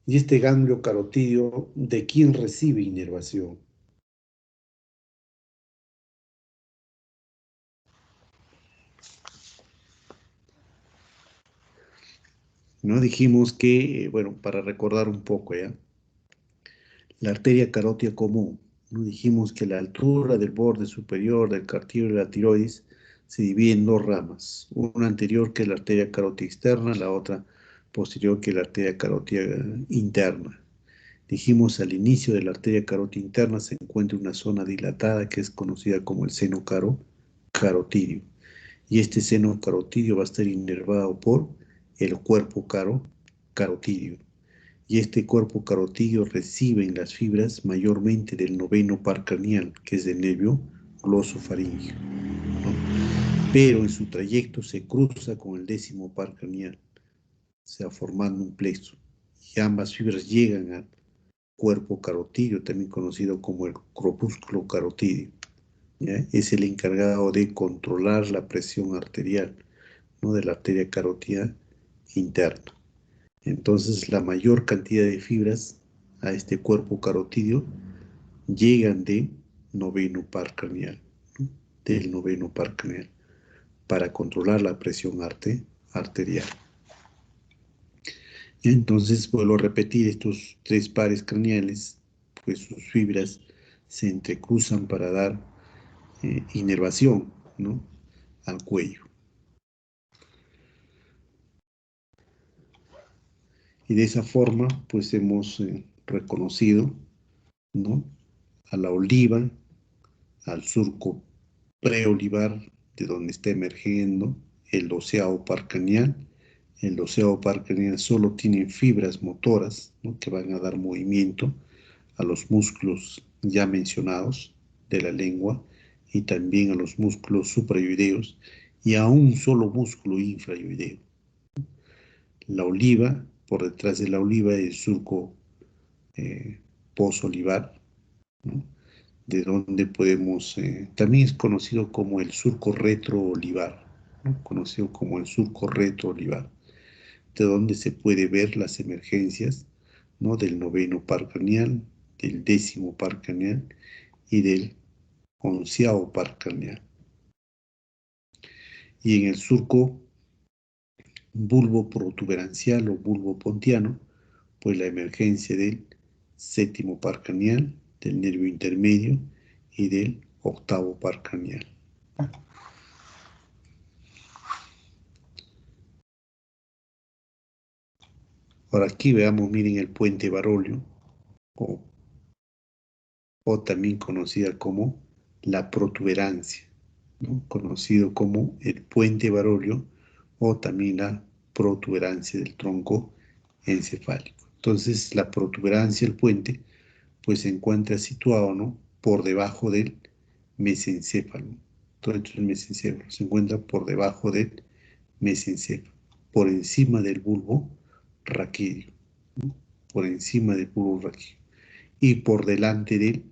¿Y este ganglio carotidio de quién recibe inervación? ¿No? Dijimos que, bueno, para recordar un poco, ¿ya? La arteria carótida común, ¿no? Dijimos que la altura del borde superior del cartílago de la tiroides se divide en dos ramas, una anterior, que es la arteria carótida externa, la otra posterior, que es la arteria carótida interna. Dijimos, al inicio de la arteria carótida interna se encuentra una zona dilatada que es conocida como el seno carotidio. Y este seno carotidio va a estar inervado por el cuerpo carotidio. Y este cuerpo carotidio recibe en las fibras mayormente del 9º par craneal, que es del nervio glosofaríngeo, ¿no? Pero en su trayecto se cruza con el 10º par craneal, o sea, formando un plexo. Y ambas fibras llegan al cuerpo carotidio, también conocido como el corpúsculo carotidio, ¿ya? Es el encargado de controlar la presión arterial, ¿no?, de la arteria carótida interna. Entonces, la mayor cantidad de fibras a este cuerpo carotidio llegan del 9º par craneal, ¿no?, del 9º par craneal, para controlar la presión arterial. Entonces, vuelvo a repetir, estos 3 pares craneales, pues sus fibras se entrecruzan para dar inervación, ¿no?, al cuello. Y de esa forma, pues hemos reconocido, ¿no?, a la oliva, al surco preolivar, de donde está emergiendo el 12º par craneal. El 12º par craneal solo tiene fibras motoras, ¿no?, que van a dar movimiento a los músculos ya mencionados de la lengua y también a los músculos suprayoideos y a un solo músculo infrayoideo. La oliva, por detrás de la oliva, el surco posolivar, ¿no?, de donde podemos, también es conocido como el surco retroolivar, ¿no?, conocido como el surco retroolivar, de donde se puede ver las emergencias, ¿no?, del 9º par craneal, del 10º par craneal y del 11º par craneal. Y en el surco bulbo protuberancial o bulbo pontiano, pues la emergencia del 7º par craneal, del nervio intermedio y del 8º par craneal. Ahora aquí veamos, miren, el puente Barolio, o también conocida como la protuberancia, ¿no?, conocido como el puente Barolio o también la protuberancia del tronco encefálico. Entonces, la protuberancia, el puente, pues se encuentra situado, ¿no?, por debajo del mesencéfalo. Todo esto es el mesencéfalo, se encuentra por debajo del mesencéfalo, por encima del bulbo raquídeo, ¿no?, por encima del bulbo raquídeo, y por delante del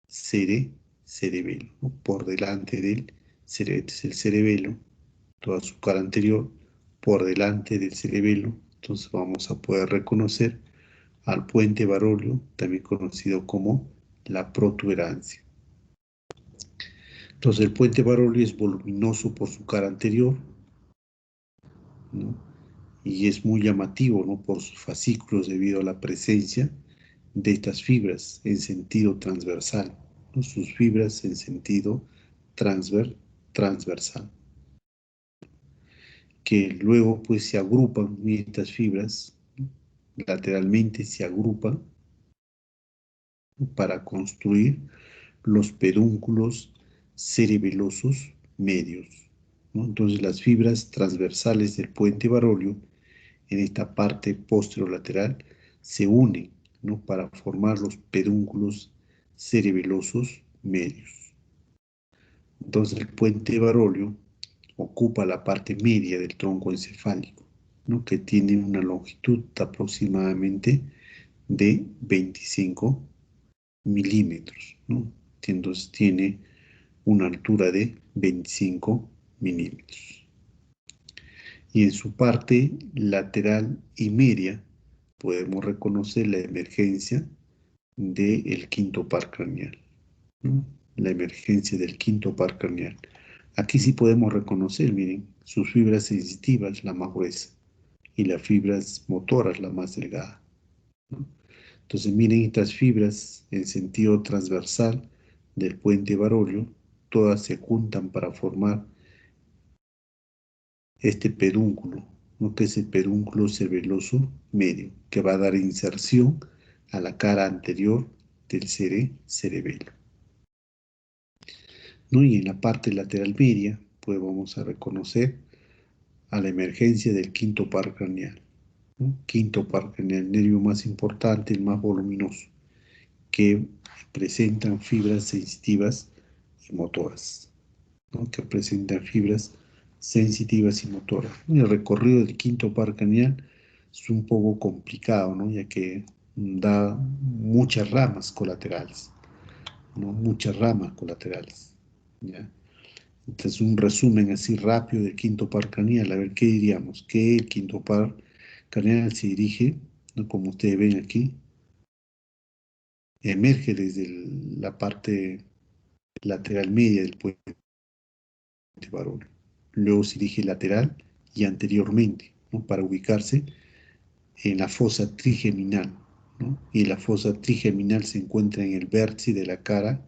cerebelo, ¿no?, por delante del cerebelo. Este es el cerebelo, toda su cara anterior, por delante del cerebelo. Entonces vamos a poder reconocer al puente Barolio, también conocido como la protuberancia. Entonces el puente Barolio es voluminoso por su cara anterior, ¿no?, y es muy llamativo, ¿no?, por sus fascículos debido a la presencia de estas fibras en sentido transversal, ¿no?, sus fibras en sentido transversal, que luego pues se agrupan, y estas fibras, ¿no?, lateralmente se agrupan, ¿no?, para construir los pedúnculos cerebelosos medios, ¿no? Entonces las fibras transversales del puente Barolio en esta parte posterolateral se unen, ¿no?, para formar los pedúnculos cerebelosos medios. Entonces el puente Barolio ocupa la parte media del tronco encefálico, ¿no?, que tiene una longitud aproximadamente de 25 milímetros, ¿no? Entonces tiene una altura de 25 milímetros. Y en su parte lateral y media podemos reconocer la emergencia del quinto par craneal, ¿no?, la emergencia del quinto par craneal. Aquí sí podemos reconocer, miren, sus fibras sensitivas, la más gruesa, y las fibras motoras, la más delgada, ¿no? Entonces miren estas fibras en sentido transversal del puente Barolio, todas se juntan para formar este pedúnculo, ¿no?, que es el pedúnculo cerebeloso medio, que va a dar inserción a la cara anterior del cerebelo, ¿no? Y en la parte lateral media, pues vamos a reconocer a la emergencia del quinto par craneal, ¿no? Quinto par craneal, el nervio más importante, el más voluminoso, que presentan fibras sensitivas y motoras, ¿no?, que presentan fibras sensitivas y motoras. El recorrido del quinto par craneal es un poco complicado, ¿no?, ya que da muchas ramas colaterales, ¿no?, muchas ramas colaterales, ¿ya? Entonces, un resumen así rápido del quinto par craneal. A ver, ¿qué diríamos? Que el quinto par craneal se dirige, ¿no?, como ustedes ven aquí, emerge desde la parte lateral media del puente Barolio. Luego se dirige lateral y anteriormente, ¿no?, para ubicarse en la fosa trigeminal, ¿no? Y la fosa trigeminal se encuentra en el vértice de la cara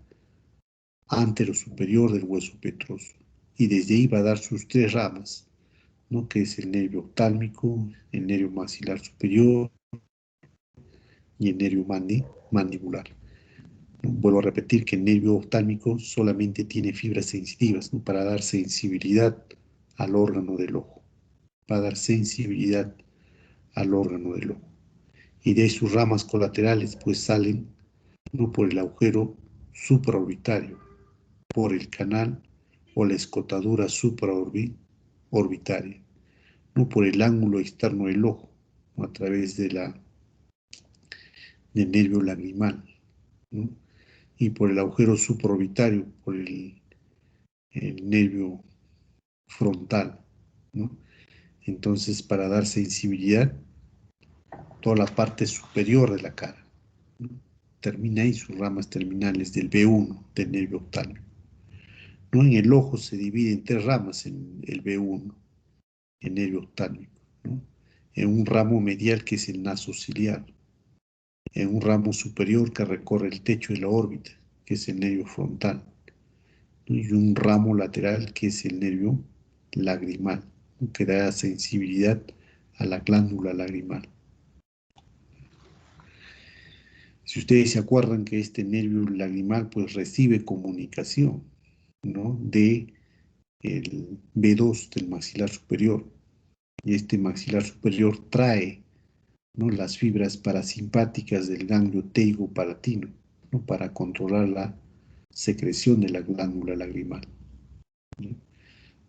anterosuperior del hueso petroso. Y desde ahí va a dar sus tres ramas, ¿no?, que es el nervio oftálmico, el nervio maxilar superior y el nervio mandibular. Vuelvo a repetir que el nervio oftálmico solamente tiene fibras sensitivas, ¿no?, para dar sensibilidad al órgano del ojo, para dar sensibilidad al órgano del ojo. Y de sus ramas colaterales pues salen, ¿no?, por el agujero supraorbitario, por el canal o la escotadura supraorbitaria, ¿no?, por el ángulo externo del ojo, ¿no?, a través del nervio lagrimal, ¿no?, y por el agujero supraorbitario, por el nervio frontal, ¿no? Entonces, para dar sensibilidad, toda la parte superior de la cara, ¿no?, termina ahí sus ramas terminales del B1, del nervio oftálmico, ¿no? En el ojo se divide en tres ramas en el B1, el nervio oftálmico, ¿no?, en un ramo medial que es el naso ciliar, en un ramo superior que recorre el techo de la órbita, que es el nervio frontal, ¿no?, y un ramo lateral que es el nervio lagrimal, ¿no?, que da sensibilidad a la glándula lagrimal. Si ustedes se acuerdan que este nervio lagrimal pues recibe comunicación, ¿no?, de el B2 del maxilar superior, y este maxilar superior trae ¿no? Las fibras parasimpáticas del ganglio teigopalatino, ¿no? Para controlar la secreción de la glándula lagrimal, ¿no?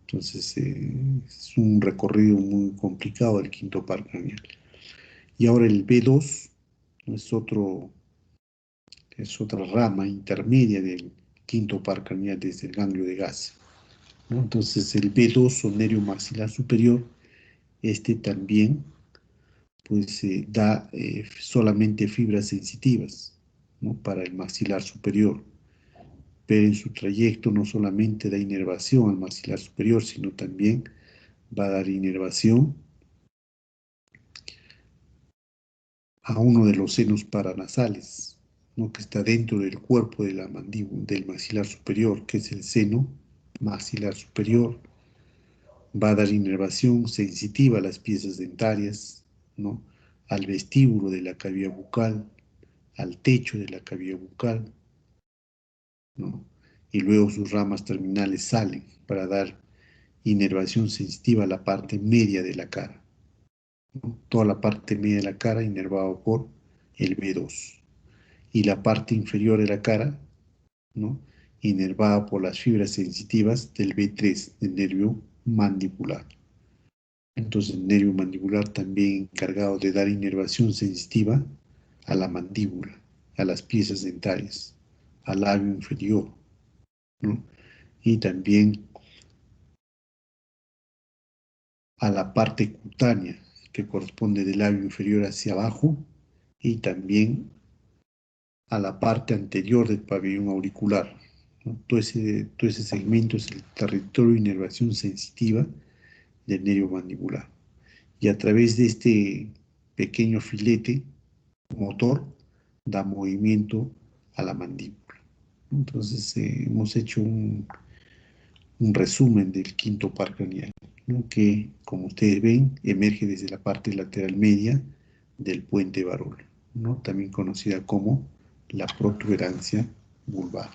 Entonces, es un recorrido muy complicado del quinto par craneal. Y ahora el B2 es otra rama intermedia del quinto par craneal desde el ganglio de Gasse, ¿no? Entonces, el B2 o nervio maxilar superior, este también pues da solamente fibras sensitivas, ¿no? Para el maxilar superior, pero en su trayecto no solamente da inervación al maxilar superior, sino también va a dar inervación a uno de los senos paranasales, ¿no? Que está dentro del cuerpo de la mandíbula, del maxilar superior, que es el seno maxilar superior. Va a dar inervación sensitiva a las piezas dentarias, ¿no? Al vestíbulo de la cavidad bucal, al techo de la cavidad bucal, ¿no? Y luego sus ramas terminales salen para dar inervación sensitiva a la parte media de la cara, ¿no? Toda la parte media de la cara inervada por el B2 y la parte inferior de la cara, ¿no? Inervada por las fibras sensitivas del B3, del nervio mandibular. Entonces el nervio mandibular también encargado de dar inervación sensitiva a la mandíbula, a las piezas dentarias, al labio inferior, ¿no? Y también a la parte cutánea que corresponde del labio inferior hacia abajo y también a la parte anterior del pabellón auricular, ¿no? Todo ese segmento es el territorio de inervación sensitiva del nervio mandibular. Y a través de este pequeño filete motor da movimiento a la mandíbula. Entonces hemos hecho un resumen del quinto par craneal, ¿no? Que, como ustedes ven, emerge desde la parte lateral media del puente Barolo, ¿no? También conocida como la protuberancia vulvar.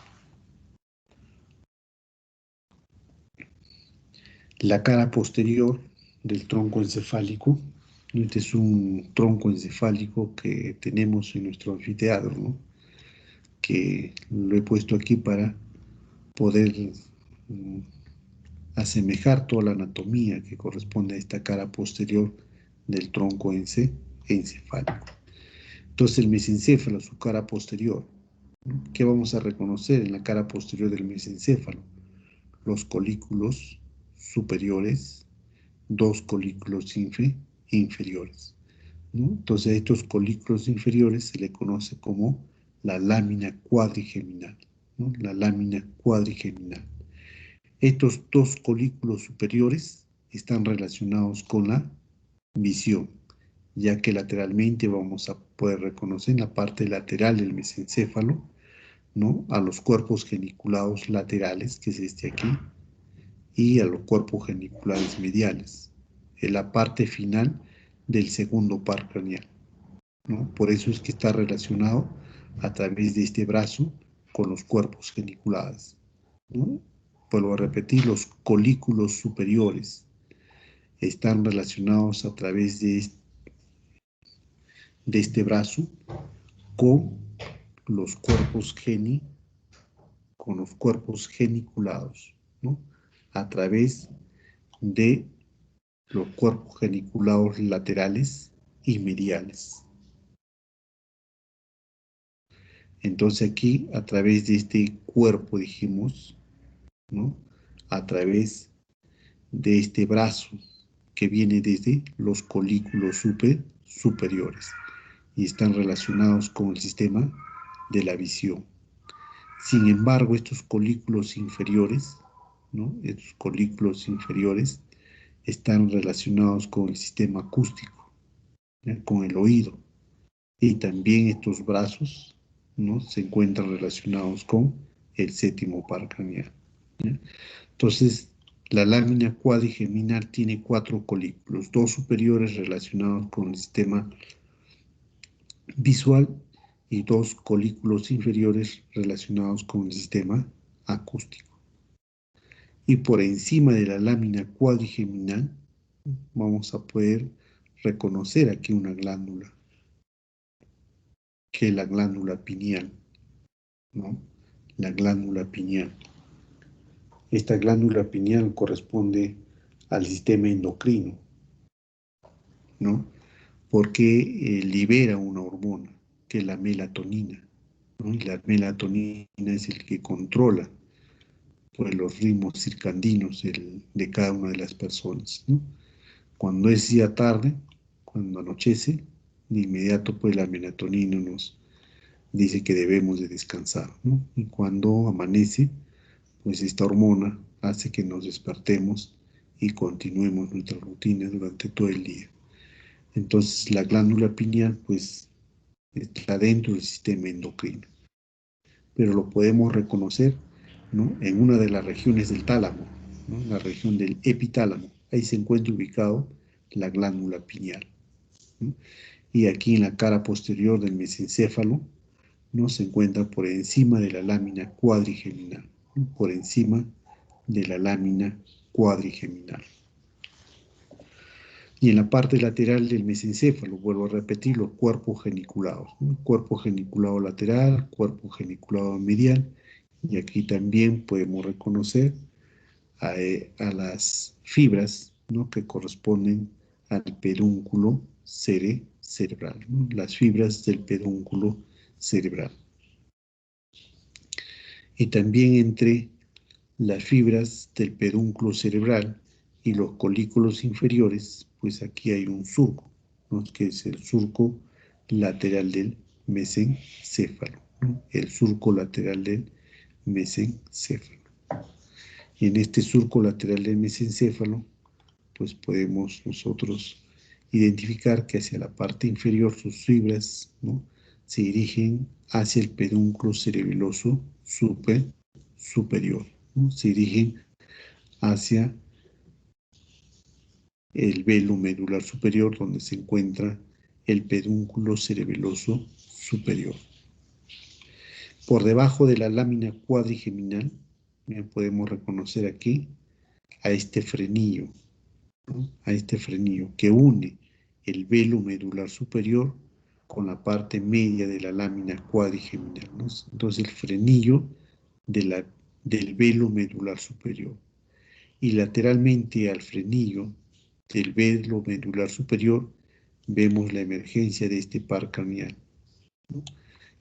La cara posterior del tronco encefálico, este es un tronco encefálico que tenemos en nuestro anfiteatro, ¿no? Que lo he puesto aquí para poder asemejar toda la anatomía que corresponde a esta cara posterior del tronco encefálico. Entonces el mesencéfalo, su cara posterior, ¿qué vamos a reconocer en la cara posterior del mesencéfalo? Los colículos superiores, dos colículos inferiores, ¿no? Entonces a estos colículos inferiores se le conoce como la lámina cuadrigeminal, ¿no? La lámina cuadrigeminal. Estos dos colículos superiores están relacionados con la visión, ya que lateralmente vamos a poder reconocer en la parte lateral del mesencéfalo, ¿no? A los cuerpos geniculados laterales, que es este aquí, y a los cuerpos geniculares mediales, en la parte final del segundo par craneal, ¿no? Por eso es que está relacionado a través de este brazo con los cuerpos geniculares, ¿no? Vuelvo a repetir, los colículos superiores están relacionados a través de este brazo con los cuerpos geniculados, ¿no? A través de los cuerpos geniculados laterales y mediales. Entonces aquí, a través de este cuerpo, dijimos, ¿no? A través de este brazo que viene desde los colículos superiores y están relacionados con el sistema de la visión. Sin embargo, estos colículos inferiores, ¿no? Estos colículos inferiores están relacionados con el sistema acústico, ¿ya? Con el oído. Y también estos brazos, ¿no? Se encuentran relacionados con el séptimo par craneal, ¿ya? Entonces, la lámina cuadrigeminal tiene 4 colículos, 2 superiores relacionados con el sistema visual y 2 colículos inferiores relacionados con el sistema acústico. Y por encima de la lámina cuadrigeminal vamos a poder reconocer aquí una glándula que es la glándula pineal, ¿no? La glándula pineal. Esta glándula pineal corresponde al sistema endocrino, ¿no? Porque libera una hormona, que es la melatonina, ¿no? Y la melatonina es el que controla, pues, los ritmos circadianos de cada una de las personas, ¿no? Cuando es día tarde, cuando anochece, de inmediato pues la melatonina nos dice que debemos de descansar, ¿no? Y cuando amanece, pues esta hormona hace que nos despertemos y continuemos nuestra rutina durante todo el día. Entonces la glándula pineal pues está dentro del sistema endocrino, pero lo podemos reconocer, ¿no? En una de las regiones del tálamo, ¿no? La región del epitálamo. Ahí se encuentra ubicado la glándula pineal, ¿no? Y aquí en la cara posterior del mesencéfalo, ¿no? Se encuentra por encima de la lámina cuadrigeminal, ¿no? Por encima de la lámina cuadrigeminal. Y en la parte lateral del mesencéfalo, vuelvo a repetir, los cuerpos geniculados, ¿no? Cuerpo geniculado lateral, cuerpo geniculado medial, y aquí también podemos reconocer a las fibras, ¿no? Que corresponden al pedúnculo cerebral, ¿no? Las fibras del pedúnculo cerebral. Y también entre las fibras del pedúnculo cerebral y los colículos inferiores, pues aquí hay un surco, ¿no? Que es el surco lateral del mesencéfalo, ¿no? El surco lateral del mesencéfalo. Y en este surco lateral del mesencéfalo, pues podemos nosotros identificar que hacia la parte inferior sus fibras, ¿no? Se dirigen hacia el pedúnculo cerebeloso superior, ¿no? Se dirigen hacia el velo medular superior, donde se encuentra el pedúnculo cerebeloso superior. Por debajo de la lámina cuadrigeminal, podemos reconocer aquí a este frenillo, ¿no? A este frenillo que une el velo medular superior con la parte media de la lámina cuadrigeminal, ¿no? Entonces el frenillo del velo medular superior. Y lateralmente al frenillo del velo medular superior vemos la emergencia de este par craneal, ¿no?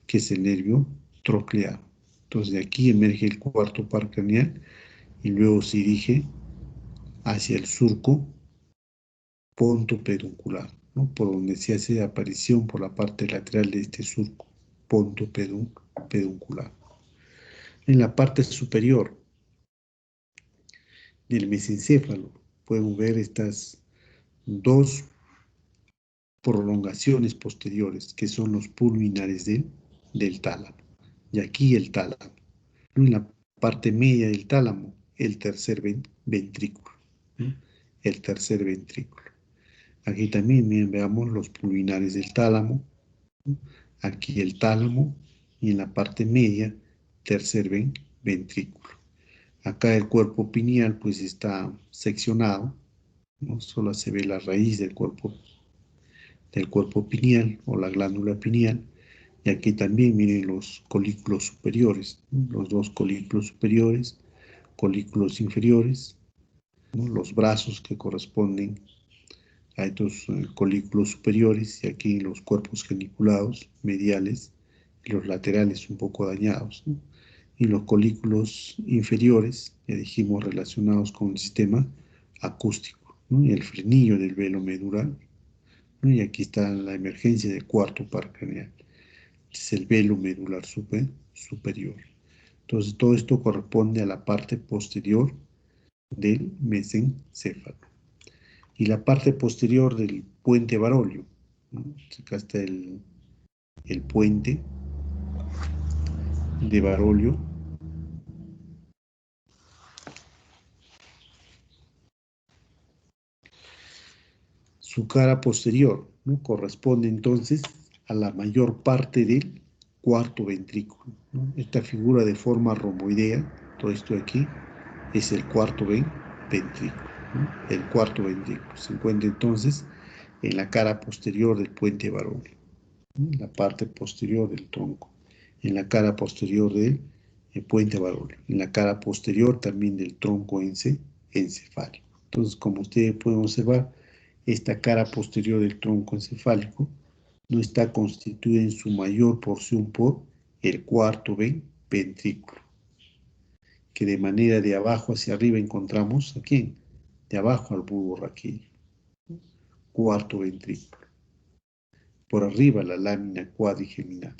Que es el nervio troclear. Entonces de aquí emerge el cuarto par craneal y luego se dirige hacia el surco pontopeduncular, ¿no? Por donde se hace aparición por la parte lateral de este surco pontopeduncular. En la parte superior del mesencéfalo podemos ver estas dos prolongaciones posteriores, que son los pulminares del tálamo. Y aquí el tálamo. En la parte media del tálamo, el tercer ventrículo, ¿no? El tercer ventrículo. Aquí también, miren, veamos los pulminares del tálamo, ¿no? Aquí el tálamo y en la parte media, tercer ventrículo. Acá el cuerpo pineal pues está seccionado, ¿no? Solo se ve la raíz del cuerpo pineal o la glándula pineal. Y aquí también miren los colículos superiores, ¿no? Los dos colículos superiores, colículos inferiores, ¿no? Los brazos que corresponden a estos colículos superiores, y aquí los cuerpos geniculados mediales y los laterales un poco dañados, ¿no? Y los colículos inferiores, ya dijimos, relacionados con el sistema acústico, ¿no? Y el frenillo del velo medular, ¿no? Y aquí está la emergencia del cuarto par craneal, es el velo medular superior. Entonces todo esto corresponde a la parte posterior del mesencéfalo. Y la parte posterior del puente Barolio, ¿no? Acá está el puente de Barolio. Su cara posterior, ¿no? Corresponde entonces a la mayor parte del cuarto ventrículo, ¿no? Esta figura de forma romboidea, todo esto de aquí, es el cuarto ventrículo, ¿no? El cuarto ventrículo se encuentra entonces en la cara posterior del puente Barolio. ¿no? La parte posterior del tronco, en la cara posterior del puente baróleo, en la cara posterior también del tronco encefálico. Entonces, como ustedes pueden observar, esta cara posterior del tronco encefálico no está constituida en su mayor porción por el cuarto ventrículo, que de manera de abajo hacia arriba encontramos, ¿a quién? De abajo al bulbo raquídeo, cuarto ventrículo. Por arriba la lámina cuadrigeminal.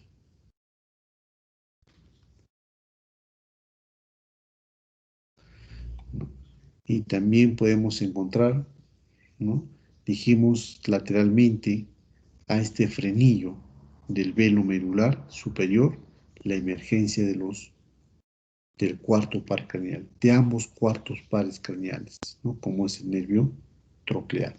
Y también podemos encontrar, ¿no? Dijimos lateralmente a este frenillo del velo medular superior, la emergencia del cuarto par craneal, de ambos cuartos pares craneales, ¿no? Como es el nervio troclear.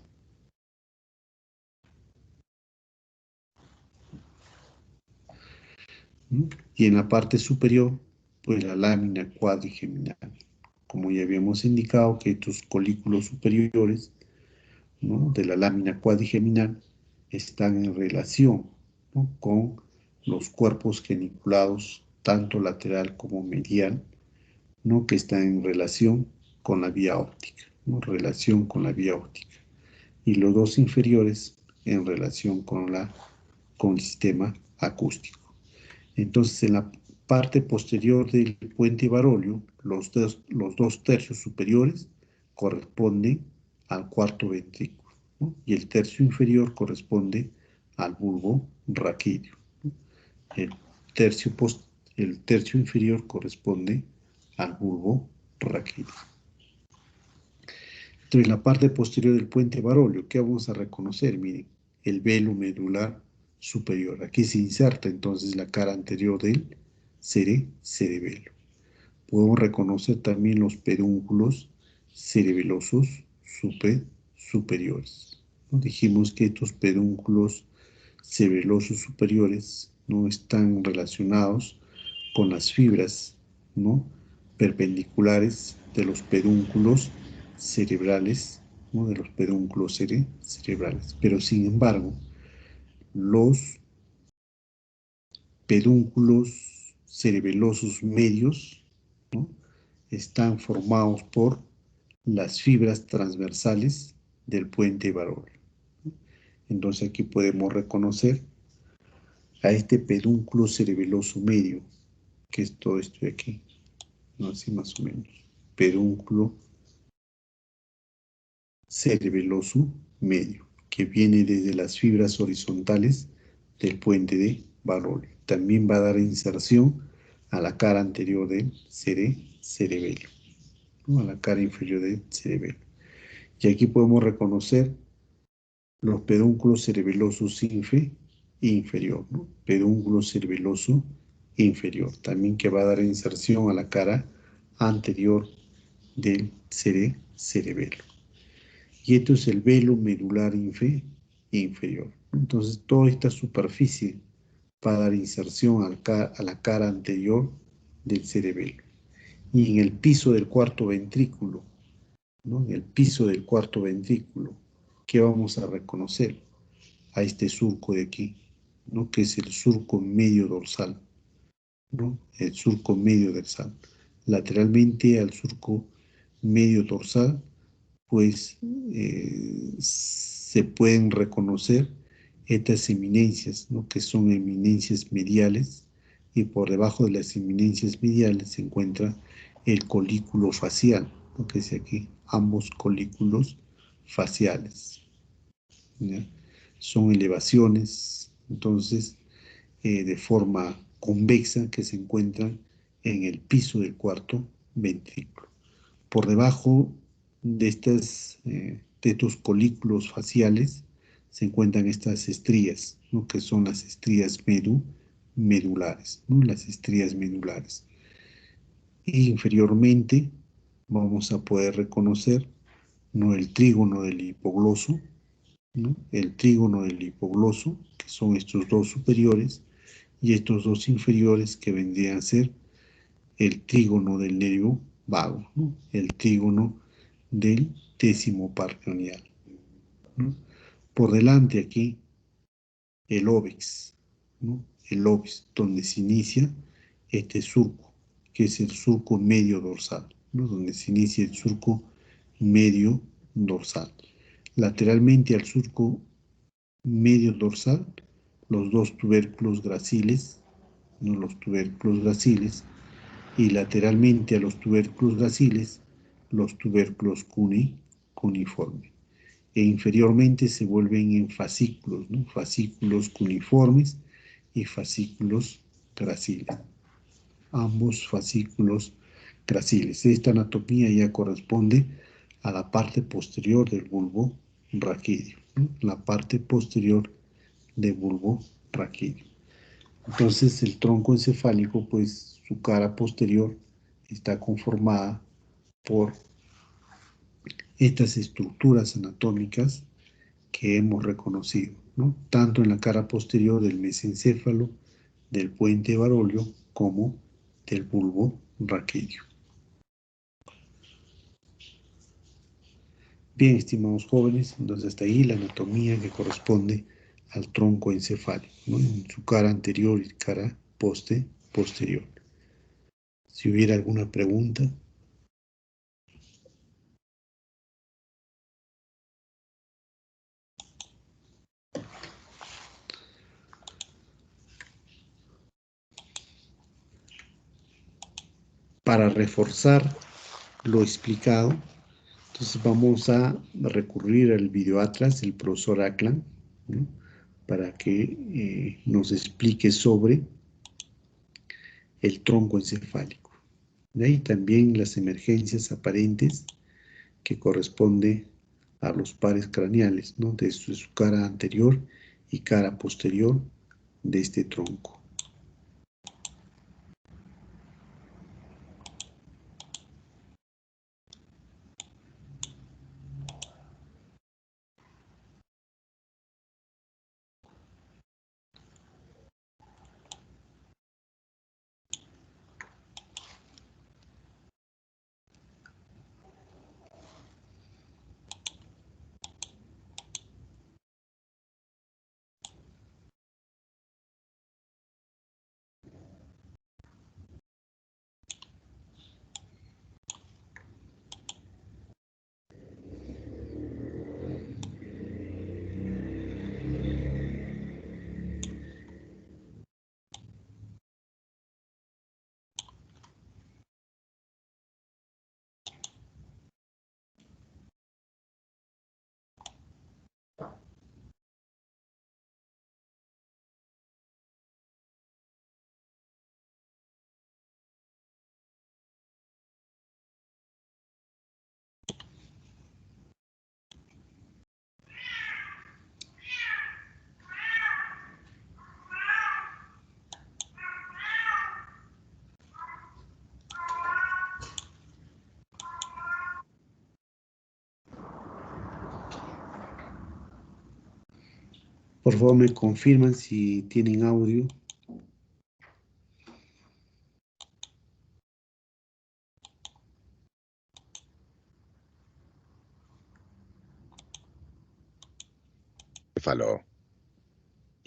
¿No? Y en la parte superior, pues la lámina cuadrigeminal. Como ya habíamos indicado que estos colículos superiores, ¿no? De la lámina cuadrigeminal están en relación, ¿no? Con los cuerpos geniculados, tanto lateral como medial, ¿no? Que están en relación con la vía óptica, ¿no? Relación con la vía óptica. Y los dos inferiores en relación con el sistema acústico. Entonces, en la parte posterior del puente baróleo, los dos tercios superiores corresponden al cuarto ventrículo, ¿no? Y el tercio inferior corresponde al bulbo raquídeo, ¿no? El tercio, el tercio inferior corresponde al bulbo raquídeo. Entonces, la parte posterior del puente baróleo, ¿qué vamos a reconocer? Miren, el velo medular superior. Aquí se inserta entonces la cara anterior del cerebelo. Podemos reconocer también los pedúnculos cerebelosos superiores. ¿No? Dijimos que estos pedúnculos cerebelosos superiores no están relacionados con las fibras, ¿no? Perpendiculares de los pedúnculos cerebrales, ¿no? De los pedúnculos cerebrales. Pero sin embargo, los pedúnculos cerebelosos medios, ¿no? Están formados por las fibras transversales del puente baróleo. Entonces aquí podemos reconocer a este pedúnculo cerebeloso medio, que es todo esto de aquí, ¿no? Así más o menos. Pedúnculo cerebeloso medio, que viene desde las fibras horizontales del puente de baróleo. También va a dar inserción a la cara anterior del cerebelo, ¿no? A la cara inferior del cerebelo. Y aquí podemos reconocer los pedúnculos cerebelosos inferior, ¿no? Pedúnculo cerebeloso inferior, también que va a dar inserción a la cara anterior del cerebelo. Y esto es el velo medular inferior. Entonces, toda esta superficie va a dar inserción a la cara anterior del cerebelo. Y en el piso del cuarto ventrículo, ¿no? En el piso del cuarto ventrículo, ¿qué vamos a reconocer? A este surco de aquí, ¿no? Que es el surco medio dorsal, ¿no? El surco medio dorsal. Lateralmente al surco medio dorsal, pues se pueden reconocer estas eminencias, ¿no? Que son eminencias mediales, y por debajo de las eminencias mediales se encuentra el colículo facial, ¿no? Que es aquí, ambos colículos faciales, ¿ya? Son elevaciones, entonces, de forma convexa que se encuentran en el piso del cuarto ventrículo. Por debajo de estos colículos faciales se encuentran estas estrías, ¿no? Que son las estrías medulares, ¿no? Las estrías medulares. Y inferiormente vamos a poder reconocer, ¿no? El trígono del hipogloso, ¿no? El trígono del hipogloso, que son estos dos superiores, y estos dos inferiores que vendrían a ser el trígono del nervio vago, ¿no? El trígono del décimo par craneal, ¿no? Por delante aquí, el óbex, ¿no? El ovis, donde se inicia este surco, que es el surco medio dorsal, ¿no? Donde se inicia el surco medio dorsal. Lateralmente al surco medio dorsal, los dos tubérculos graciles, ¿no? Los tubérculos graciles, y lateralmente a los tubérculos graciles, los tubérculos cuneiformes. E inferiormente se vuelven en fascículos, ¿no? Fascículos cuneiformes y fascículos graciles. Ambos fascículos graciles. Esta anatomía ya corresponde a la parte posterior del bulbo raquídeo, ¿no? La parte posterior del bulbo raquídeo. Entonces el tronco encefálico, pues su cara posterior está conformada por estas estructuras anatómicas que hemos reconocido, ¿no? Tanto en la cara posterior del mesencéfalo, del puente varolio, como del bulbo raquídeo. Bien, estimados jóvenes, entonces hasta ahí la anatomía que corresponde al tronco encefálico, ¿no? En su cara anterior y cara posterior. Si hubiera alguna pregunta. Para reforzar lo explicado, entonces vamos a recurrir al videoatlas del profesor Aklan, ¿no? Para que nos explique sobre el tronco encefálico. De ahí también las emergencias aparentes que corresponde a los pares craneales, ¿no? De su cara anterior y cara posterior de este tronco. Por favor, me confirman si tienen audio. Encéfalo.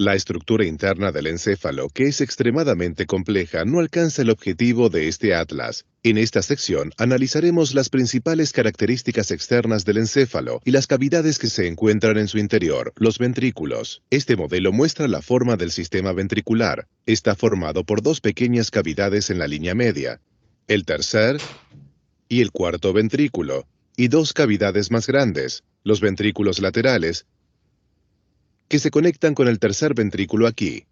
La estructura interna del encéfalo, que es extremadamente compleja, no alcanza el objetivo de este atlas. En esta sección analizaremos las principales características externas del encéfalo y las cavidades que se encuentran en su interior, los ventrículos. Este modelo muestra la forma del sistema ventricular. Está formado por dos pequeñas cavidades en la línea media, el tercer y el cuarto ventrículo, y dos cavidades más grandes, los ventrículos laterales, que se conectan con el tercer ventrículo aquí.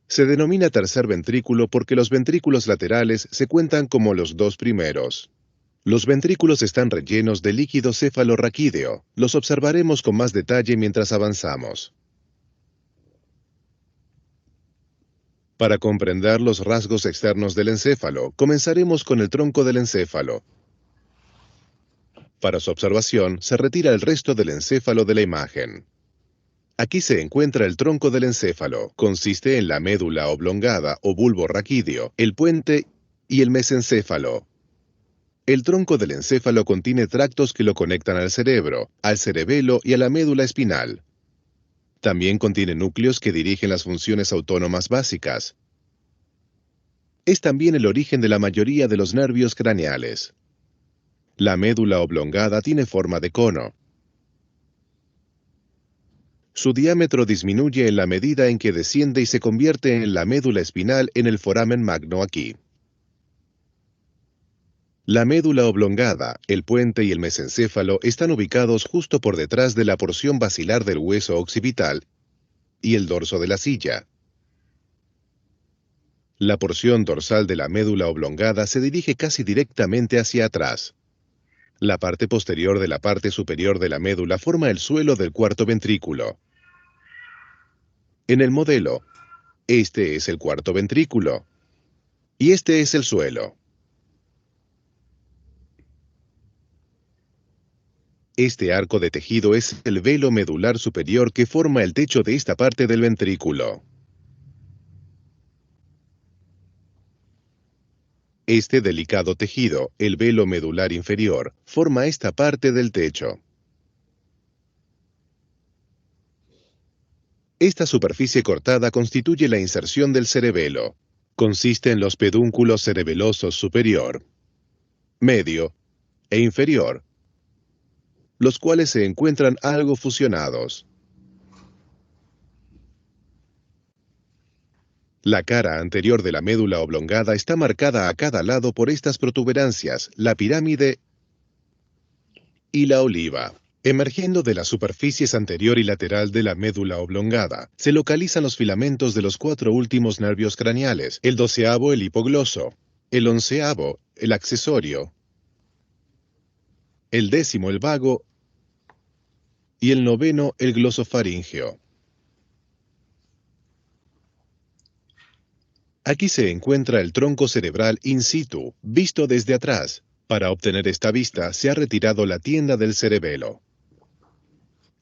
Se denomina tercer ventrículo porque los ventrículos laterales se cuentan como los dos primeros. Los ventrículos están rellenos de líquido cefalorraquídeo. Los observaremos con más detalle mientras avanzamos. Para comprender los rasgos externos del encéfalo, comenzaremos con el tronco del encéfalo. Para su observación, se retira el resto del encéfalo de la imagen. Aquí se encuentra el tronco del encéfalo. Consiste en la médula oblongada o bulbo raquídeo, el puente y el mesencéfalo. El tronco del encéfalo contiene tractos que lo conectan al cerebro, al cerebelo y a la médula espinal. También contiene núcleos que dirigen las funciones autónomas básicas. Es también el origen de la mayoría de los nervios craneales. La médula oblongada tiene forma de cono. Su diámetro disminuye en la medida en que desciende y se convierte en la médula espinal en el foramen magno aquí. La médula oblongada, el puente y el mesencéfalo están ubicados justo por detrás de la porción basilar del hueso occipital y el dorso de la silla. La porción dorsal de la médula oblongada se dirige casi directamente hacia atrás. La parte posterior de la parte superior de la médula forma el suelo del cuarto ventrículo. En el modelo, este es el cuarto ventrículo y este es el suelo. Este arco de tejido es el velo medular superior que forma el techo de esta parte del ventrículo. Este delicado tejido, el velo medular inferior, forma esta parte del techo. Esta superficie cortada constituye la inserción del cerebelo. Consiste en los pedúnculos cerebelosos superior, medio e inferior, los cuales se encuentran algo fusionados. La cara anterior de la médula oblongada está marcada a cada lado por estas protuberancias, la pirámide y la oliva. Emergiendo de las superficies anterior y lateral de la médula oblongada, se localizan los filamentos de los 4 últimos nervios craneales, el 12º el hipogloso, el 11º el accesorio, el 10º el vago y el 9º el glosofaríngeo. Aquí se encuentra el tronco cerebral in situ, visto desde atrás. Para obtener esta vista se ha retirado la tienda del cerebelo.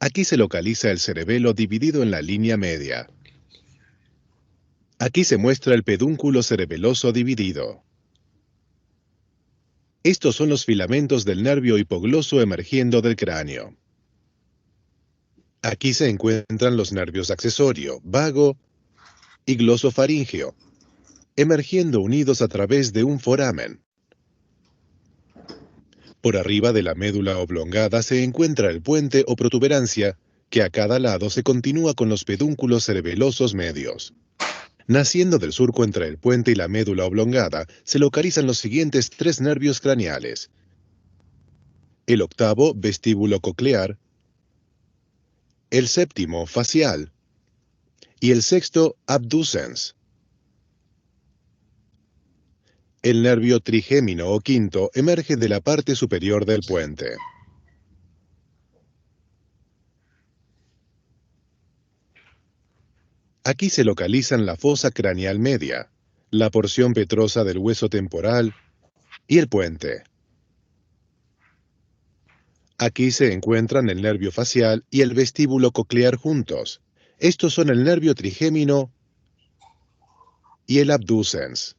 Aquí se localiza el cerebelo dividido en la línea media. Aquí se muestra el pedúnculo cerebeloso dividido. Estos son los filamentos del nervio hipogloso emergiendo del cráneo. Aquí se encuentran los nervios accesorio, vago y glosofaríngeo, emergiendo unidos a través de un foramen. Por arriba de la médula oblongada se encuentra el puente o protuberancia, que a cada lado se continúa con los pedúnculos cerebelosos medios. Naciendo del surco entre el puente y la médula oblongada, se localizan los siguientes 3 nervios craneales. El 8º, vestíbulo coclear, el 7º, facial, y el 6º, abducens. El nervio trigémino o quinto emerge de la parte superior del puente. Aquí se localizan la fosa craneal media, la porción petrosa del hueso temporal y el puente. Aquí se encuentran el nervio facial y el vestíbulo coclear juntos. Estos son el nervio trigémino y el abducens.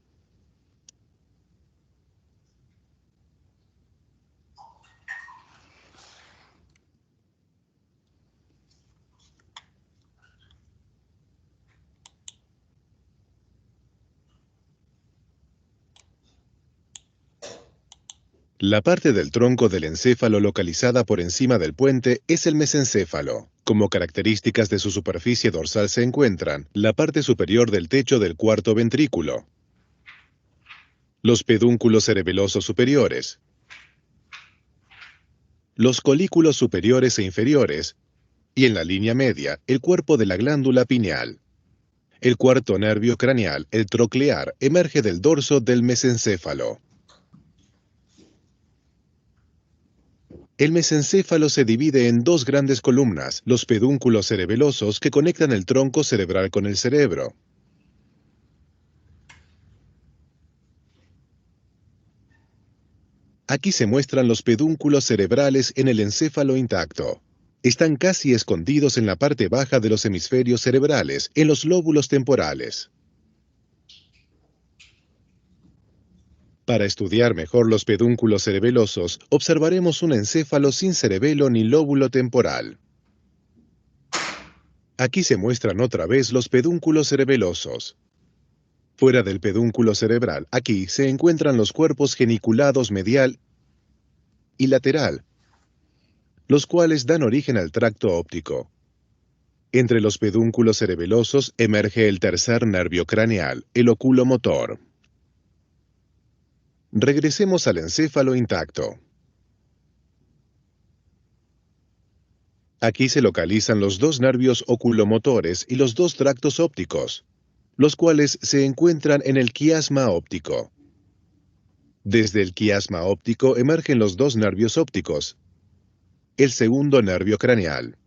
La parte del tronco del encéfalo localizada por encima del puente es el mesencéfalo. Como características de su superficie dorsal se encuentran la parte superior del techo del cuarto ventrículo, los pedúnculos cerebelosos superiores, los colículos superiores e inferiores, y en la línea media, el cuerpo de la glándula pineal. El cuarto nervio craneal, el troclear, emerge del dorso del mesencéfalo. El mesencéfalo se divide en 2 grandes columnas, los pedúnculos cerebelosos que conectan el tronco cerebral con el cerebro. Aquí se muestran los pedúnculos cerebrales en el encéfalo intacto. Están casi escondidos en la parte baja de los hemisferios cerebrales, en los lóbulos temporales. Para estudiar mejor los pedúnculos cerebelosos, observaremos un encéfalo sin cerebelo ni lóbulo temporal. Aquí se muestran otra vez los pedúnculos cerebelosos. Fuera del pedúnculo cerebral, aquí se encuentran los cuerpos geniculados medial y lateral, los cuales dan origen al tracto óptico. Entre los pedúnculos cerebelosos emerge el tercer nervio craneal, el oculomotor. Regresemos al encéfalo intacto. Aquí se localizan los dos nervios oculomotores y los dos tractos ópticos, los cuales se encuentran en el quiasma óptico. Desde el quiasma óptico emergen los dos nervios ópticos, el segundo nervio craneal.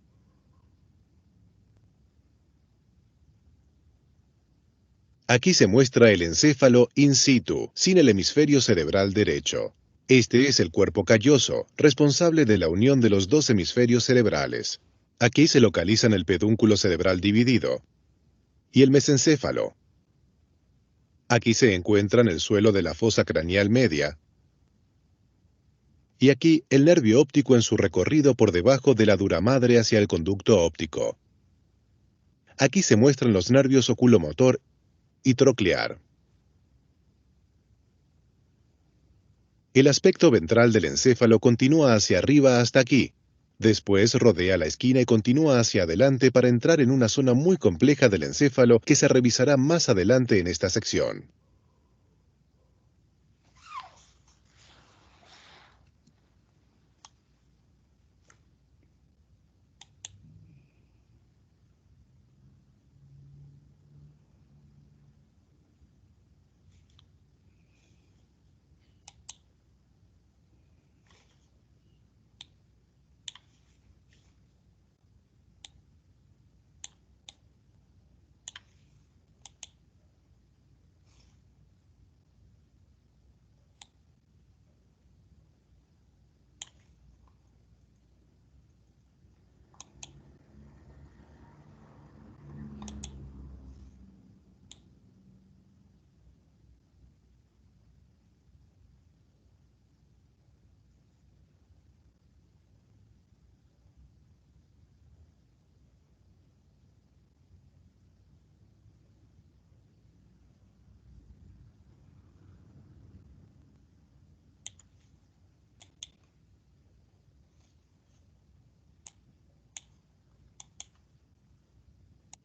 Aquí se muestra el encéfalo in situ, sin el hemisferio cerebral derecho. Este es el cuerpo calloso, responsable de la unión de los dos hemisferios cerebrales. Aquí se localizan el pedúnculo cerebral dividido y el mesencéfalo. Aquí se encuentran el suelo de la fosa craneal media y aquí el nervio óptico en su recorrido por debajo de la dura madre hacia el conducto óptico. Aquí se muestran los nervios oculomotor y troclear. El aspecto ventral del encéfalo continúa hacia arriba hasta aquí. Después rodea la esquina y continúa hacia adelante para entrar en una zona muy compleja del encéfalo que se revisará más adelante en esta sección.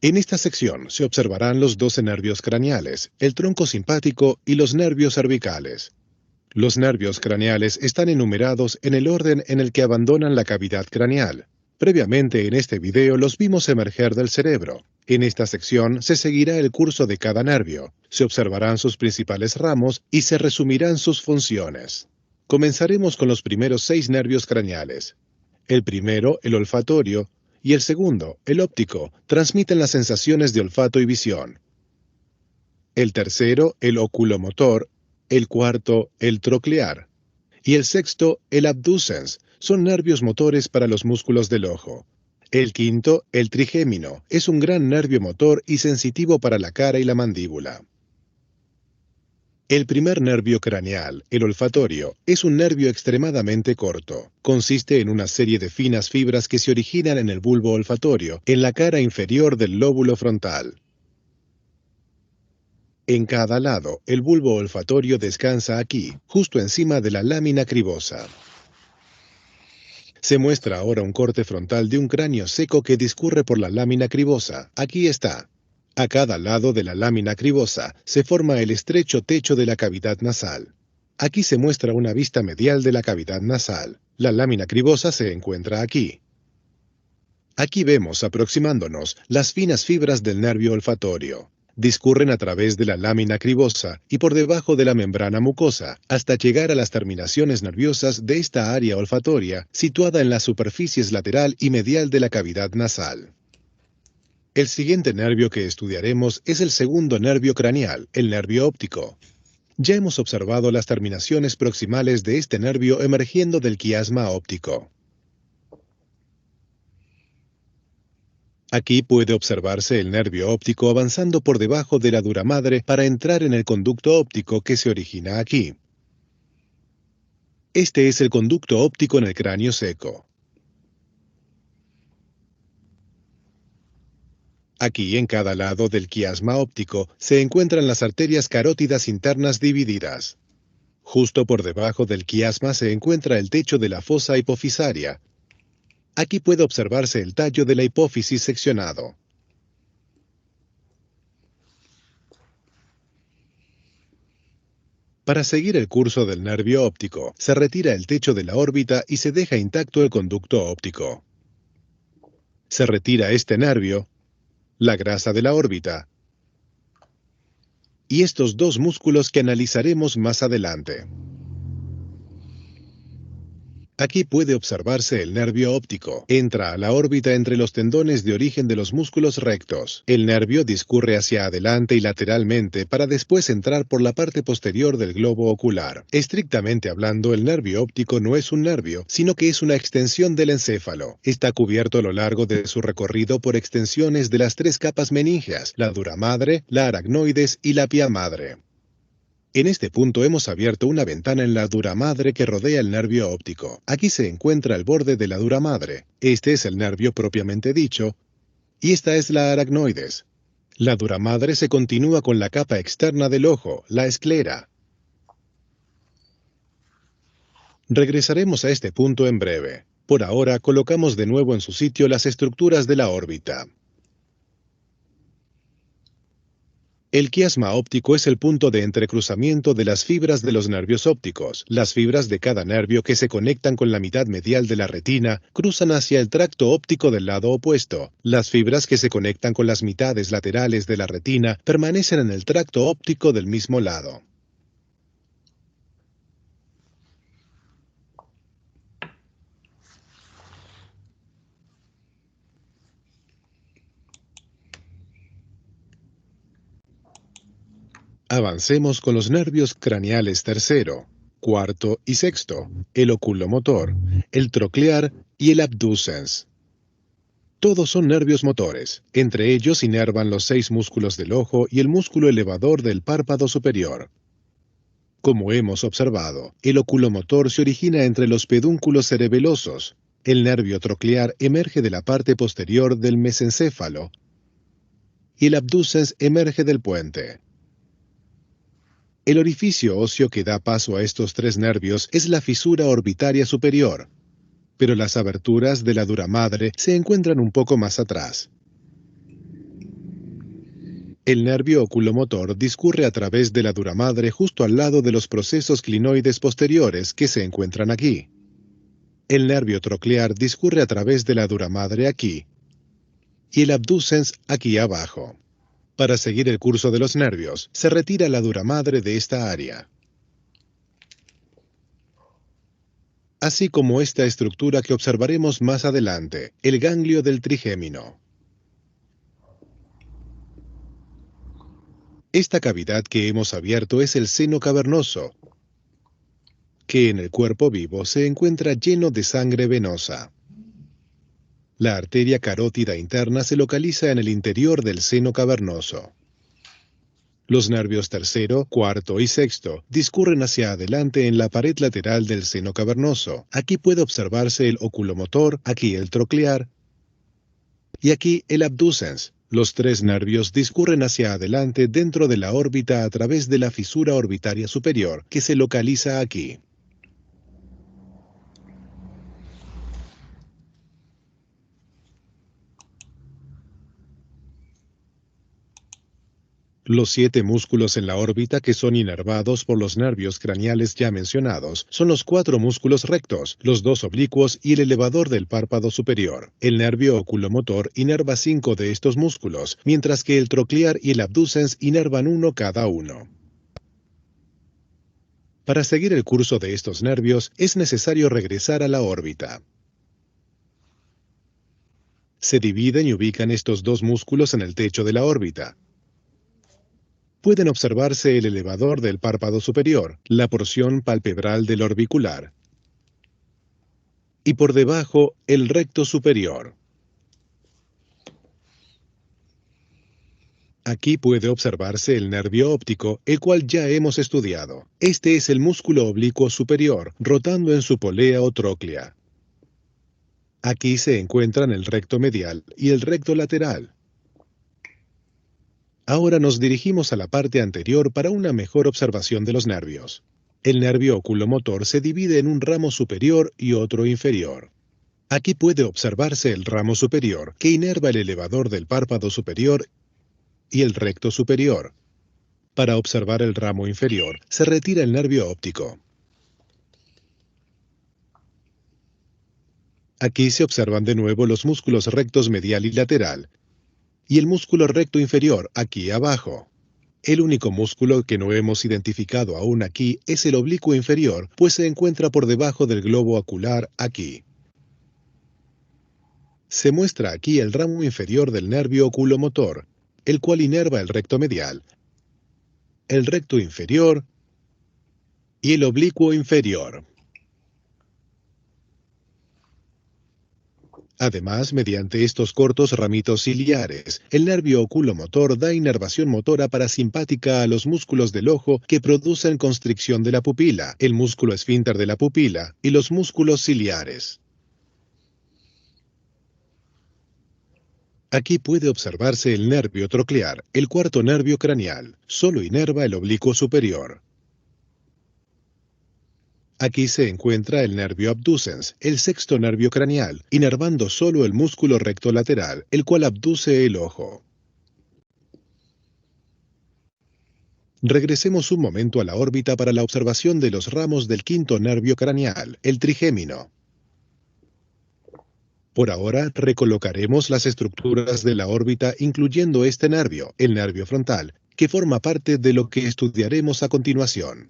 En esta sección se observarán los 12 nervios craneales, el tronco simpático y los nervios cervicales. Los nervios craneales están enumerados en el orden en el que abandonan la cavidad craneal. Previamente en este video los vimos emerger del cerebro. En esta sección se seguirá el curso de cada nervio, se observarán sus principales ramos y se resumirán sus funciones. Comenzaremos con los primeros 6 nervios craneales. El primero, el olfatorio, y el segundo, el óptico, transmiten las sensaciones de olfato y visión. El tercero, el oculomotor, el cuarto, el troclear, y el sexto, el abducens, son nervios motores para los músculos del ojo. El quinto, el trigémino, es un gran nervio motor y sensitivo para la cara y la mandíbula. El primer nervio craneal, el olfatorio, es un nervio extremadamente corto. Consiste en una serie de finas fibras que se originan en el bulbo olfatorio, en la cara inferior del lóbulo frontal. En cada lado, el bulbo olfatorio descansa aquí, justo encima de la lámina cribosa. Se muestra ahora un corte frontal de un cráneo seco que discurre por la lámina cribosa. Aquí está. A cada lado de la lámina cribosa se forma el estrecho techo de la cavidad nasal. Aquí se muestra una vista medial de la cavidad nasal. La lámina cribosa se encuentra aquí. Aquí vemos, aproximándonos, las finas fibras del nervio olfatorio. Discurren a través de la lámina cribosa y por debajo de la membrana mucosa, hasta llegar a las terminaciones nerviosas de esta área olfatoria, situada en las superficies lateral y medial de la cavidad nasal. El siguiente nervio que estudiaremos es el segundo nervio craneal, el nervio óptico. Ya hemos observado las terminaciones proximales de este nervio emergiendo del quiasma óptico. Aquí puede observarse el nervio óptico avanzando por debajo de la dura madre para entrar en el conducto óptico que se origina aquí. Este es el conducto óptico en el cráneo seco. Aquí, en cada lado del quiasma óptico, se encuentran las arterias carótidas internas divididas. Justo por debajo del quiasma se encuentra el techo de la fosa hipofisaria. Aquí puede observarse el tallo de la hipófisis seccionado. Para seguir el curso del nervio óptico, se retira el techo de la órbita y se deja intacto el conducto óptico. Se retira este nervio, la grasa de la órbita, y estos dos músculos que analizaremos más adelante. Aquí puede observarse el nervio óptico. Entra a la órbita entre los tendones de origen de los músculos rectos. El nervio discurre hacia adelante y lateralmente para después entrar por la parte posterior del globo ocular. Estrictamente hablando, el nervio óptico no es un nervio, sino que es una extensión del encéfalo. Está cubierto a lo largo de su recorrido por extensiones de las tres capas meníngeas, la dura madre, la aracnoides y la pia madre. En este punto hemos abierto una ventana en la dura madre que rodea el nervio óptico. Aquí se encuentra el borde de la dura madre. Este es el nervio propiamente dicho, y esta es la aracnoides. La dura madre se continúa con la capa externa del ojo, la esclera. Regresaremos a este punto en breve. Por ahora, colocamos de nuevo en su sitio las estructuras de la órbita. El quiasma óptico es el punto de entrecruzamiento de las fibras de los nervios ópticos. Las fibras de cada nervio que se conectan con la mitad medial de la retina cruzan hacia el tracto óptico del lado opuesto. Las fibras que se conectan con las mitades laterales de la retina permanecen en el tracto óptico del mismo lado. Avancemos con los nervios craneales tercero, cuarto y sexto, el oculomotor, el troclear y el abducens. Todos son nervios motores. Entre ellos inervan los 6 músculos del ojo y el músculo elevador del párpado superior. Como hemos observado, el oculomotor se origina entre los pedúnculos cerebelosos. El nervio troclear emerge de la parte posterior del mesencéfalo y el abducens emerge del puente. El orificio óseo que da paso a estos 3 nervios es la fisura orbitaria superior, pero las aberturas de la dura madre se encuentran un poco más atrás. El nervio oculomotor discurre a través de la dura madre justo al lado de los procesos clinoides posteriores que se encuentran aquí. El nervio troclear discurre a través de la dura madre aquí, y el abducens aquí abajo. Para seguir el curso de los nervios, se retira la dura madre de esta área. Así como esta estructura que observaremos más adelante, el ganglio del trigémino. Esta cavidad que hemos abierto es el seno cavernoso, que en el cuerpo vivo se encuentra lleno de sangre venosa. La arteria carótida interna se localiza en el interior del seno cavernoso. Los nervios tercero, cuarto y sexto discurren hacia adelante en la pared lateral del seno cavernoso. Aquí puede observarse el oculomotor, aquí el troclear y aquí el abducens. Los 3 nervios discurren hacia adelante dentro de la órbita a través de la fisura orbitaria superior, que se localiza aquí. Los 7 músculos en la órbita que son inervados por los nervios craneales ya mencionados son los 4 músculos rectos, los 2 oblicuos y el elevador del párpado superior. El nervio oculomotor inerva 5 de estos músculos, mientras que el troclear y el abducens inervan 1 cada uno. Para seguir el curso de estos nervios es necesario regresar a la órbita. Se dividen y ubican estos 2 músculos en el techo de la órbita. Pueden observarse el elevador del párpado superior, la porción palpebral del orbicular, y por debajo el recto superior. Aquí puede observarse el nervio óptico, el cual ya hemos estudiado. Este es el músculo oblicuo superior, rotando en su polea o tróclea. Aquí se encuentran el recto medial y el recto lateral. Ahora nos dirigimos a la parte anterior para una mejor observación de los nervios. El nervio oculomotor se divide en un ramo superior y otro inferior. Aquí puede observarse el ramo superior, que inerva el elevador del párpado superior y el recto superior. Para observar el ramo inferior, se retira el nervio óptico. Aquí se observan de nuevo los músculos rectos medial y lateral, y el músculo recto inferior, aquí abajo. El único músculo que no hemos identificado aún aquí es el oblicuo inferior, pues se encuentra por debajo del globo ocular aquí. Se muestra aquí el ramo inferior del nervio oculomotor, el cual inerva el recto medial, el recto inferior y el oblicuo inferior. Además, mediante estos cortos ramitos ciliares, el nervio oculomotor da inervación motora parasimpática a los músculos del ojo que producen constricción de la pupila, el músculo esfínter de la pupila y los músculos ciliares. Aquí puede observarse el nervio troclear, el cuarto nervio craneal. Solo inerva el oblicuo superior. Aquí se encuentra el nervio abducens, el sexto nervio craneal, inervando solo el músculo recto lateral, el cual abduce el ojo. Regresemos un momento a la órbita para la observación de los ramos del quinto nervio craneal, el trigémino. Por ahora, recolocaremos las estructuras de la órbita incluyendo este nervio, el nervio frontal, que forma parte de lo que estudiaremos a continuación.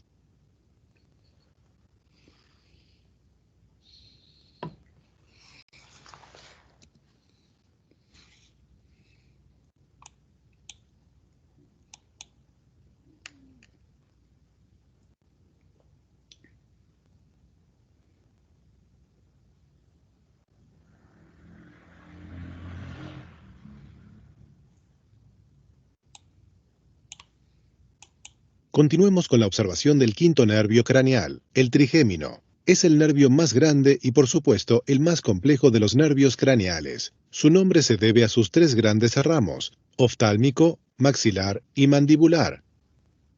Continuemos con la observación del quinto nervio craneal, el trigémino. Es el nervio más grande y, por supuesto, el más complejo de los nervios craneales. Su nombre se debe a sus tres grandes ramos, oftálmico, maxilar y mandibular.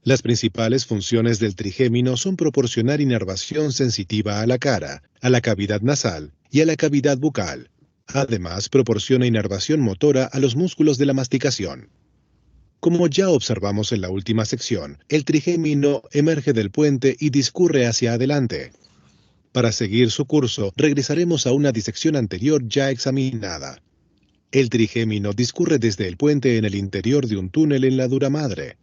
Las principales funciones del trigémino son proporcionar inervación sensitiva a la cara, a la cavidad nasal y a la cavidad bucal. Además, proporciona inervación motora a los músculos de la masticación. Como ya observamos en la última sección, el trigémino emerge del puente y discurre hacia adelante. Para seguir su curso, regresaremos a una disección anterior ya examinada. El trigémino discurre desde el puente en el interior de un túnel en la dura madre.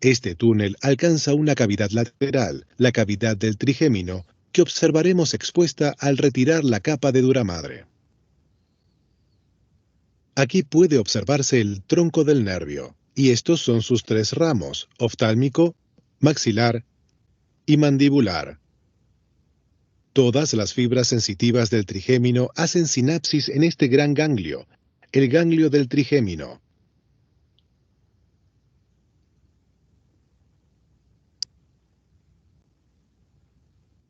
Este túnel alcanza una cavidad lateral, la cavidad del trigémino, que observaremos expuesta al retirar la capa de dura madre. Aquí puede observarse el tronco del nervio. Y estos son sus tres ramos, oftálmico, maxilar y mandibular. Todas las fibras sensitivas del trigémino hacen sinapsis en este gran ganglio, el ganglio del trigémino.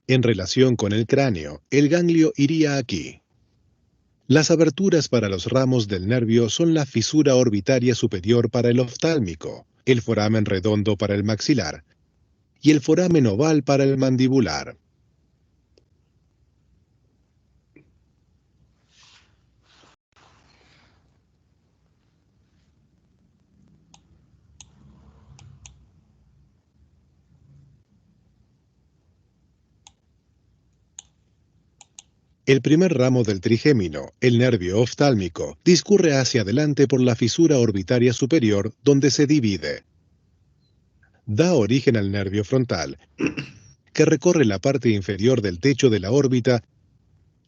En relación con el cráneo, el ganglio iría aquí. Las aberturas para los ramos del nervio son la fisura orbitaria superior para el oftálmico, el foramen redondo para el maxilar y el foramen oval para el mandibular. El primer ramo del trigémino, el nervio oftálmico, discurre hacia adelante por la fisura orbitaria superior donde se divide. Da origen al nervio frontal, que recorre la parte inferior del techo de la órbita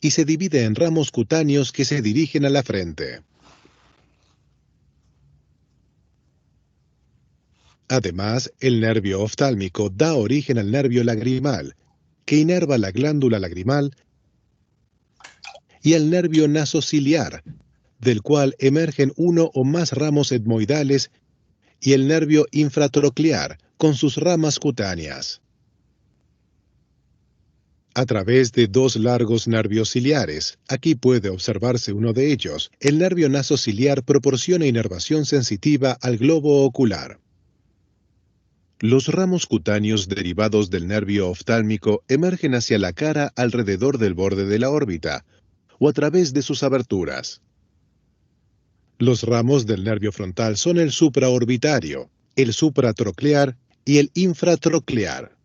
y se divide en ramos cutáneos que se dirigen a la frente. Además, el nervio oftálmico da origen al nervio lagrimal, que inerva la glándula lagrimal y al nervio nasociliar, del cual emergen uno o más ramos etmoidales, y el nervio infratroclear, con sus ramas cutáneas. a través de dos largos nervios ciliares. Aquí puede observarse uno de ellos. El nervio nasociliar proporciona inervación sensitiva al globo ocular. Los ramos cutáneos derivados del nervio oftálmico emergen hacia la cara alrededor del borde de la órbita o a través de sus aberturas. Los ramos del nervio frontal son el supraorbitario, el supratroclear y el infratroclear.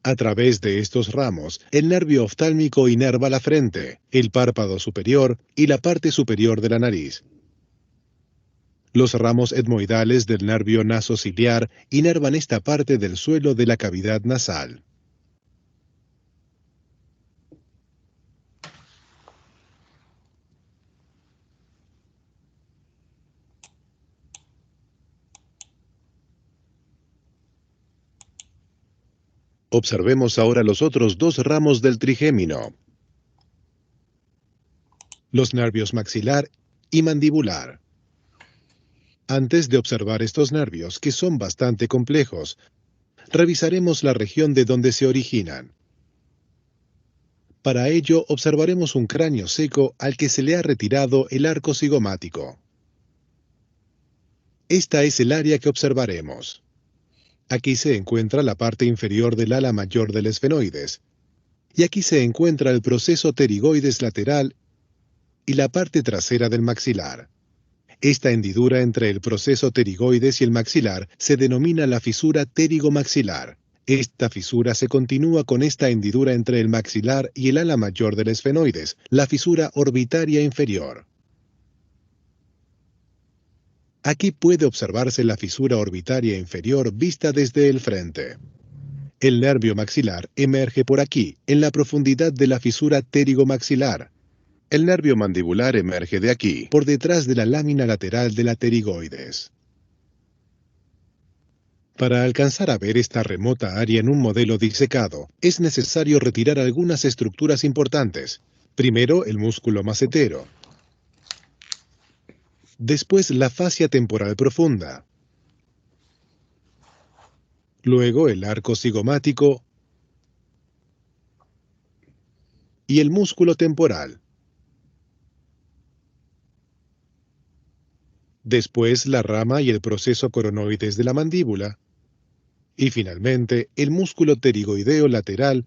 A través de estos ramos, el nervio oftálmico inerva la frente, el párpado superior y la parte superior de la nariz. Los ramos etmoidales del nervio nasociliar inervan esta parte del suelo de la cavidad nasal. Observemos ahora los otros dos ramos del trigémino, los nervios maxilar y mandibular. Antes de observar estos nervios, que son bastante complejos, revisaremos la región de donde se originan. Para ello, observaremos un cráneo seco al que se le ha retirado el arco cigomático. Esta es el área que observaremos. Aquí se encuentra la parte inferior del ala mayor del esfenoides, y aquí se encuentra el proceso pterigoides lateral y la parte trasera del maxilar. Esta hendidura entre el proceso pterigoides y el maxilar se denomina la fisura pterigomaxilar. Esta fisura se continúa con esta hendidura entre el maxilar y el ala mayor del esfenoides, la fisura orbitaria inferior. Aquí puede observarse la fisura orbitaria inferior vista desde el frente. El nervio maxilar emerge por aquí, en la profundidad de la fisura pterigomaxilar. El nervio mandibular emerge de aquí, por detrás de la lámina lateral de la pterigoides. Para alcanzar a ver esta remota área en un modelo disecado, es necesario retirar algunas estructuras importantes. Primero, el músculo macetero. Después, la fascia temporal profunda. Luego, el arco cigomático y el músculo temporal. Después, la rama y el proceso coronoides de la mandíbula. Y finalmente, el músculo pterigoideo lateral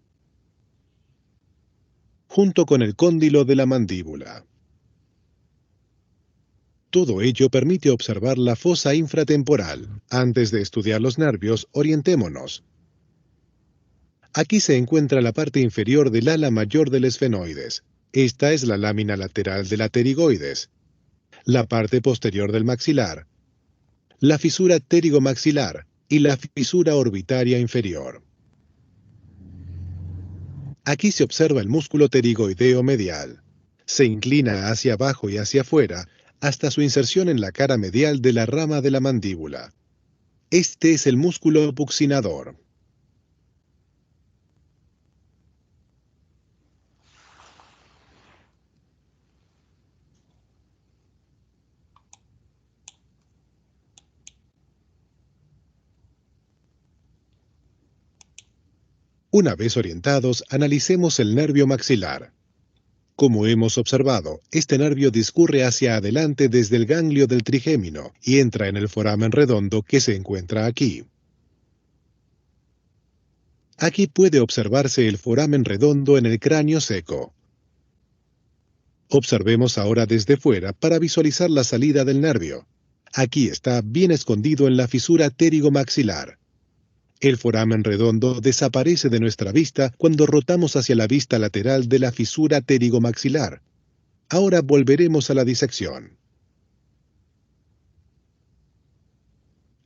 junto con el cóndilo de la mandíbula. Todo ello permite observar la fosa infratemporal. Antes de estudiar los nervios, orientémonos. Aquí se encuentra la parte inferior del ala mayor del esfenoides. Esta es la lámina lateral de la pterigoides. La parte posterior del maxilar, la fisura pterigomaxilar y la fisura orbitaria inferior. Aquí se observa el músculo pterigoideo medial. Se inclina hacia abajo y hacia afuera hasta su inserción en la cara medial de la rama de la mandíbula. Este es el músculo buccinador. Una vez orientados, analicemos el nervio maxilar. Como hemos observado, este nervio discurre hacia adelante desde el ganglio del trigémino y entra en el foramen redondo que se encuentra aquí. Aquí puede observarse el foramen redondo en el cráneo seco. Observemos ahora desde fuera para visualizar la salida del nervio. Aquí está bien escondido en la fisura pterigomaxilar. El foramen redondo desaparece de nuestra vista cuando rotamos hacia la vista lateral de la fisura pterigomaxilar. Ahora volveremos a la disección.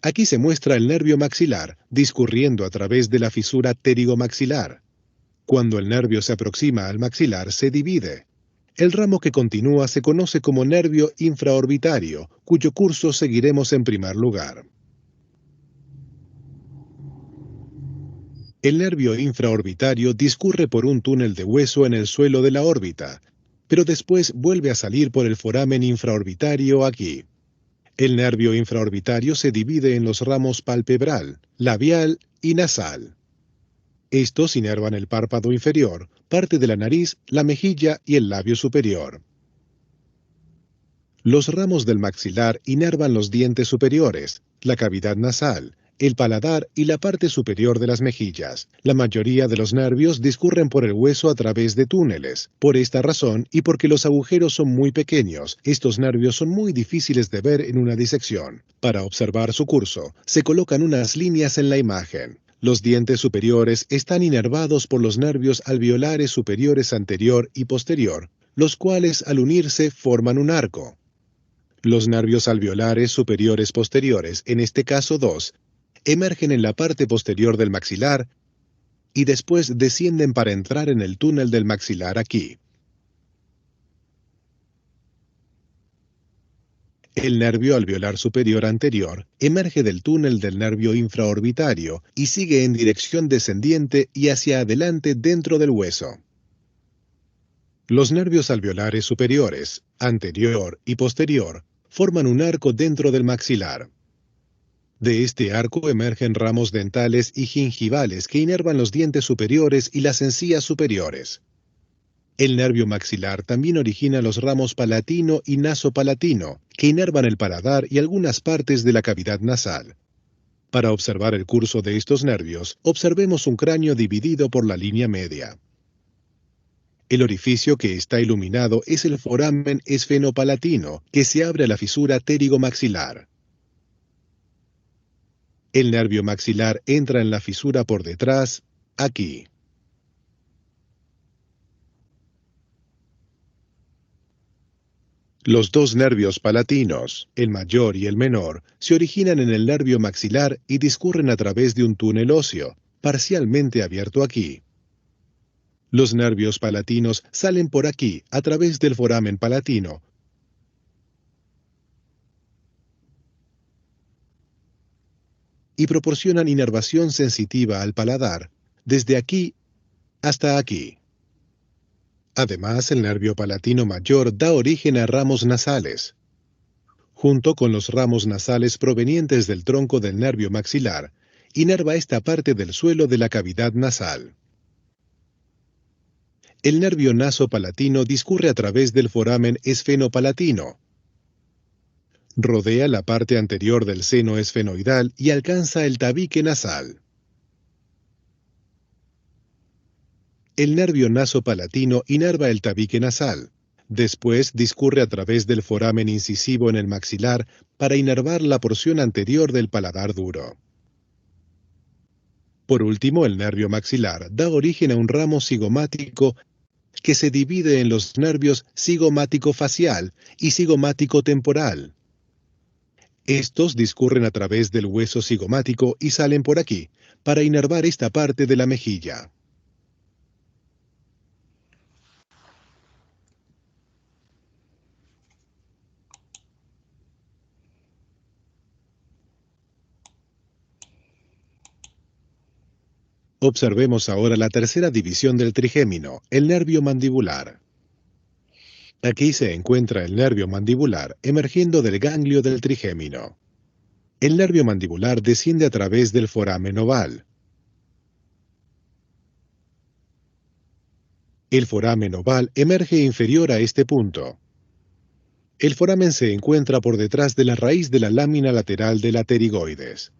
Aquí se muestra el nervio maxilar discurriendo a través de la fisura pterigomaxilar. Cuando el nervio se aproxima al maxilar, se divide. El ramo que continúa se conoce como nervio infraorbitario, cuyo curso seguiremos en primer lugar. El nervio infraorbitario discurre por un túnel de hueso en el suelo de la órbita, pero después vuelve a salir por el foramen infraorbitario aquí. El nervio infraorbitario se divide en los ramos palpebral, labial y nasal. Estos inervan el párpado inferior, parte de la nariz, la mejilla y el labio superior. Los ramos del maxilar inervan los dientes superiores, la cavidad nasal, el paladar y la parte superior de las mejillas. La mayoría de los nervios discurren por el hueso a través de túneles. Por esta razón, y porque los agujeros son muy pequeños, estos nervios son muy difíciles de ver en una disección. Para observar su curso, se colocan unas líneas en la imagen. Los dientes superiores están inervados por los nervios alveolares superiores anterior y posterior, los cuales al unirse forman un arco. Los nervios alveolares superiores posteriores, en este caso 2, emergen en la parte posterior del maxilar y después descienden para entrar en el túnel del maxilar aquí. El nervio alveolar superior anterior emerge del túnel del nervio infraorbitario y sigue en dirección descendiente y hacia adelante dentro del hueso. Los nervios alveolares superiores, anterior y posterior, forman un arco dentro del maxilar. De este arco emergen ramos dentales y gingivales que inervan los dientes superiores y las encías superiores. El nervio maxilar también origina los ramos palatino y nasopalatino, que inervan el paladar y algunas partes de la cavidad nasal. Para observar el curso de estos nervios, observemos un cráneo dividido por la línea media. El orificio que está iluminado es el foramen esfenopalatino, que se abre a la fisura pterigomaxilar. El nervio maxilar entra en la fisura por detrás, aquí. Los dos nervios palatinos, el mayor y el menor, se originan en el nervio maxilar y discurren a través de un túnel óseo, parcialmente abierto aquí. Los nervios palatinos salen por aquí, a través del foramen palatino, y proporcionan inervación sensitiva al paladar, desde aquí hasta aquí. Además, el nervio palatino mayor da origen a ramos nasales. Junto con los ramos nasales provenientes del tronco del nervio maxilar, inerva esta parte del suelo de la cavidad nasal. El nervio nasopalatino discurre a través del foramen esfenopalatino. Rodea la parte anterior del seno esfenoidal y alcanza el tabique nasal. El nervio nasopalatino inerva el tabique nasal. Después discurre a través del foramen incisivo en el maxilar para inervar la porción anterior del paladar duro. Por último, el nervio maxilar da origen a un ramo cigomático que se divide en los nervios cigomático-facial y cigomático-temporal. Estos discurren a través del hueso cigomático y salen por aquí, para inervar esta parte de la mejilla. Observemos ahora la tercera división del trigémino, el nervio mandibular. Aquí se encuentra el nervio mandibular emergiendo del ganglio del trigémino. El nervio mandibular desciende a través del foramen oval. El foramen oval emerge inferior a este punto. El foramen se encuentra por detrás de la raíz de la lámina lateral de la pterigoides.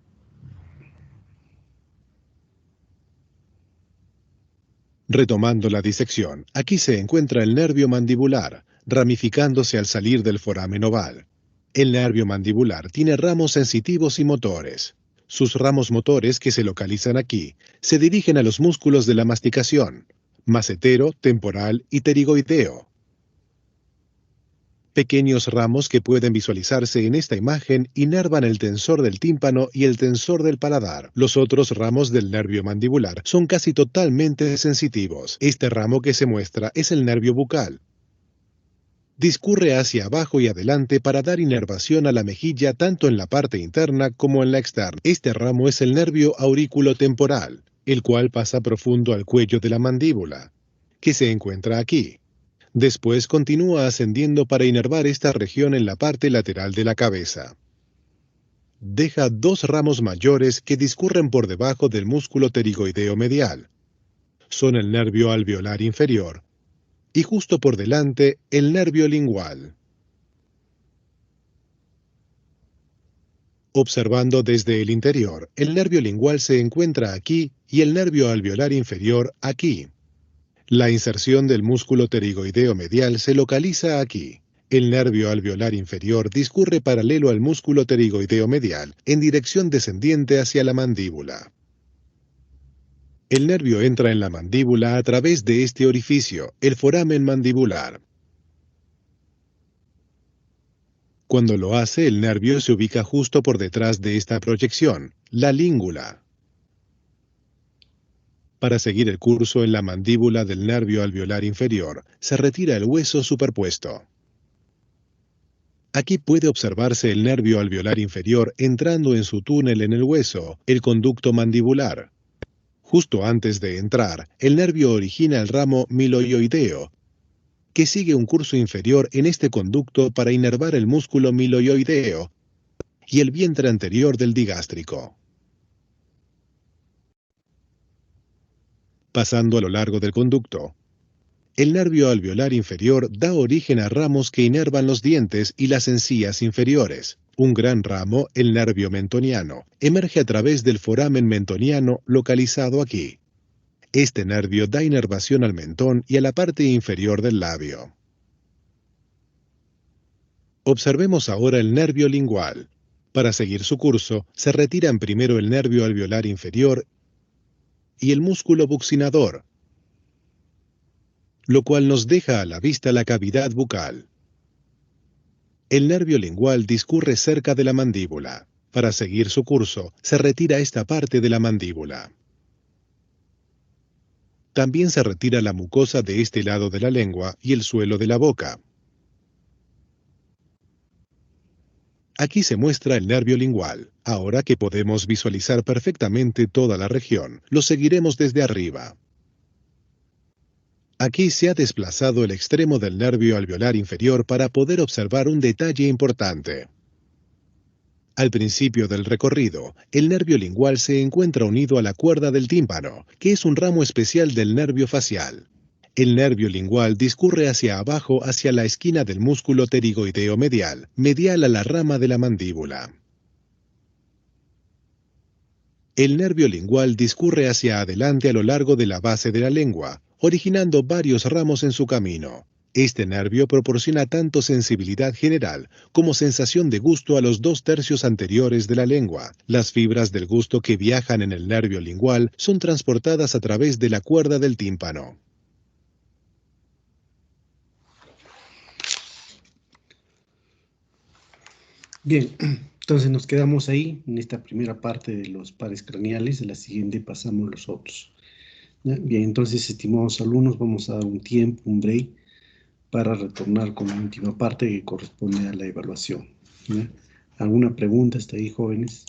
Retomando la disección, aquí se encuentra el nervio mandibular, ramificándose al salir del foramen oval. El nervio mandibular tiene ramos sensitivos y motores. Sus ramos motores, que se localizan aquí, se dirigen a los músculos de la masticación, macetero, temporal y pterigoideo. Pequeños ramos que pueden visualizarse en esta imagen inervan el tensor del tímpano y el tensor del paladar. Los otros ramos del nervio mandibular son casi totalmente sensitivos. Este ramo que se muestra es el nervio bucal. Discurre hacia abajo y adelante para dar inervación a la mejilla tanto en la parte interna como en la externa. Este ramo es el nervio auriculotemporal, el cual pasa profundo al cuello de la mandíbula, que se encuentra aquí. Después continúa ascendiendo para inervar esta región en la parte lateral de la cabeza. Deja dos ramos mayores que discurren por debajo del músculo pterigoideo medial, son el nervio alveolar inferior y justo por delante el nervio lingual. Observando desde el interior, el nervio lingual se encuentra aquí y el nervio alveolar inferior aquí. La inserción del músculo pterigoideo medial se localiza aquí. El nervio alveolar inferior discurre paralelo al músculo pterigoideo medial en dirección descendiente hacia la mandíbula. El nervio entra en la mandíbula a través de este orificio, el foramen mandibular. Cuando lo hace, el nervio se ubica justo por detrás de esta proyección, la língula. Para seguir el curso en la mandíbula del nervio alveolar inferior, se retira el hueso superpuesto. Aquí puede observarse el nervio alveolar inferior entrando en su túnel en el hueso, el conducto mandibular. Justo antes de entrar, el nervio origina el ramo miloioideo, que sigue un curso inferior en este conducto para inervar el músculo miloioideo y el vientre anterior del digástrico. Pasando a lo largo del conducto, el nervio alveolar inferior da origen a ramos que inervan los dientes y las encías inferiores. Un gran ramo, el nervio mentoniano, emerge a través del foramen mentoniano localizado aquí. Este nervio da inervación al mentón y a la parte inferior del labio. Observemos ahora el nervio lingual. Para seguir su curso, se retiran primero el nervio alveolar inferior y el músculo buccinador, lo cual nos deja a la vista la cavidad bucal. El nervio lingual discurre cerca de la mandíbula. Para seguir su curso, se retira esta parte de la mandíbula. También se retira la mucosa de este lado de la lengua y el suelo de la boca. Aquí se muestra el nervio lingual. Ahora que podemos visualizar perfectamente toda la región, lo seguiremos desde arriba. Aquí se ha desplazado el extremo del nervio alveolar inferior para poder observar un detalle importante. Al principio del recorrido, el nervio lingual se encuentra unido a la cuerda del tímpano, que es un ramo especial del nervio facial. El nervio lingual discurre hacia abajo hacia la esquina del músculo pterigoideo medial, medial a la rama de la mandíbula. El nervio lingual discurre hacia adelante a lo largo de la base de la lengua, originando varios ramos en su camino. Este nervio proporciona tanto sensibilidad general como sensación de gusto a los 2/3 anteriores de la lengua. Las fibras del gusto que viajan en el nervio lingual son transportadas a través de la cuerda del tímpano. Bien, entonces nos quedamos ahí en esta primera parte de los pares craneales. De la siguiente pasamos a los otros. ¿Ya? Bien, entonces, estimados alumnos, vamos a dar un tiempo, un break, para retornar con la última parte que corresponde a la evaluación. ¿Ya? ¿Alguna pregunta hasta ahí, jóvenes?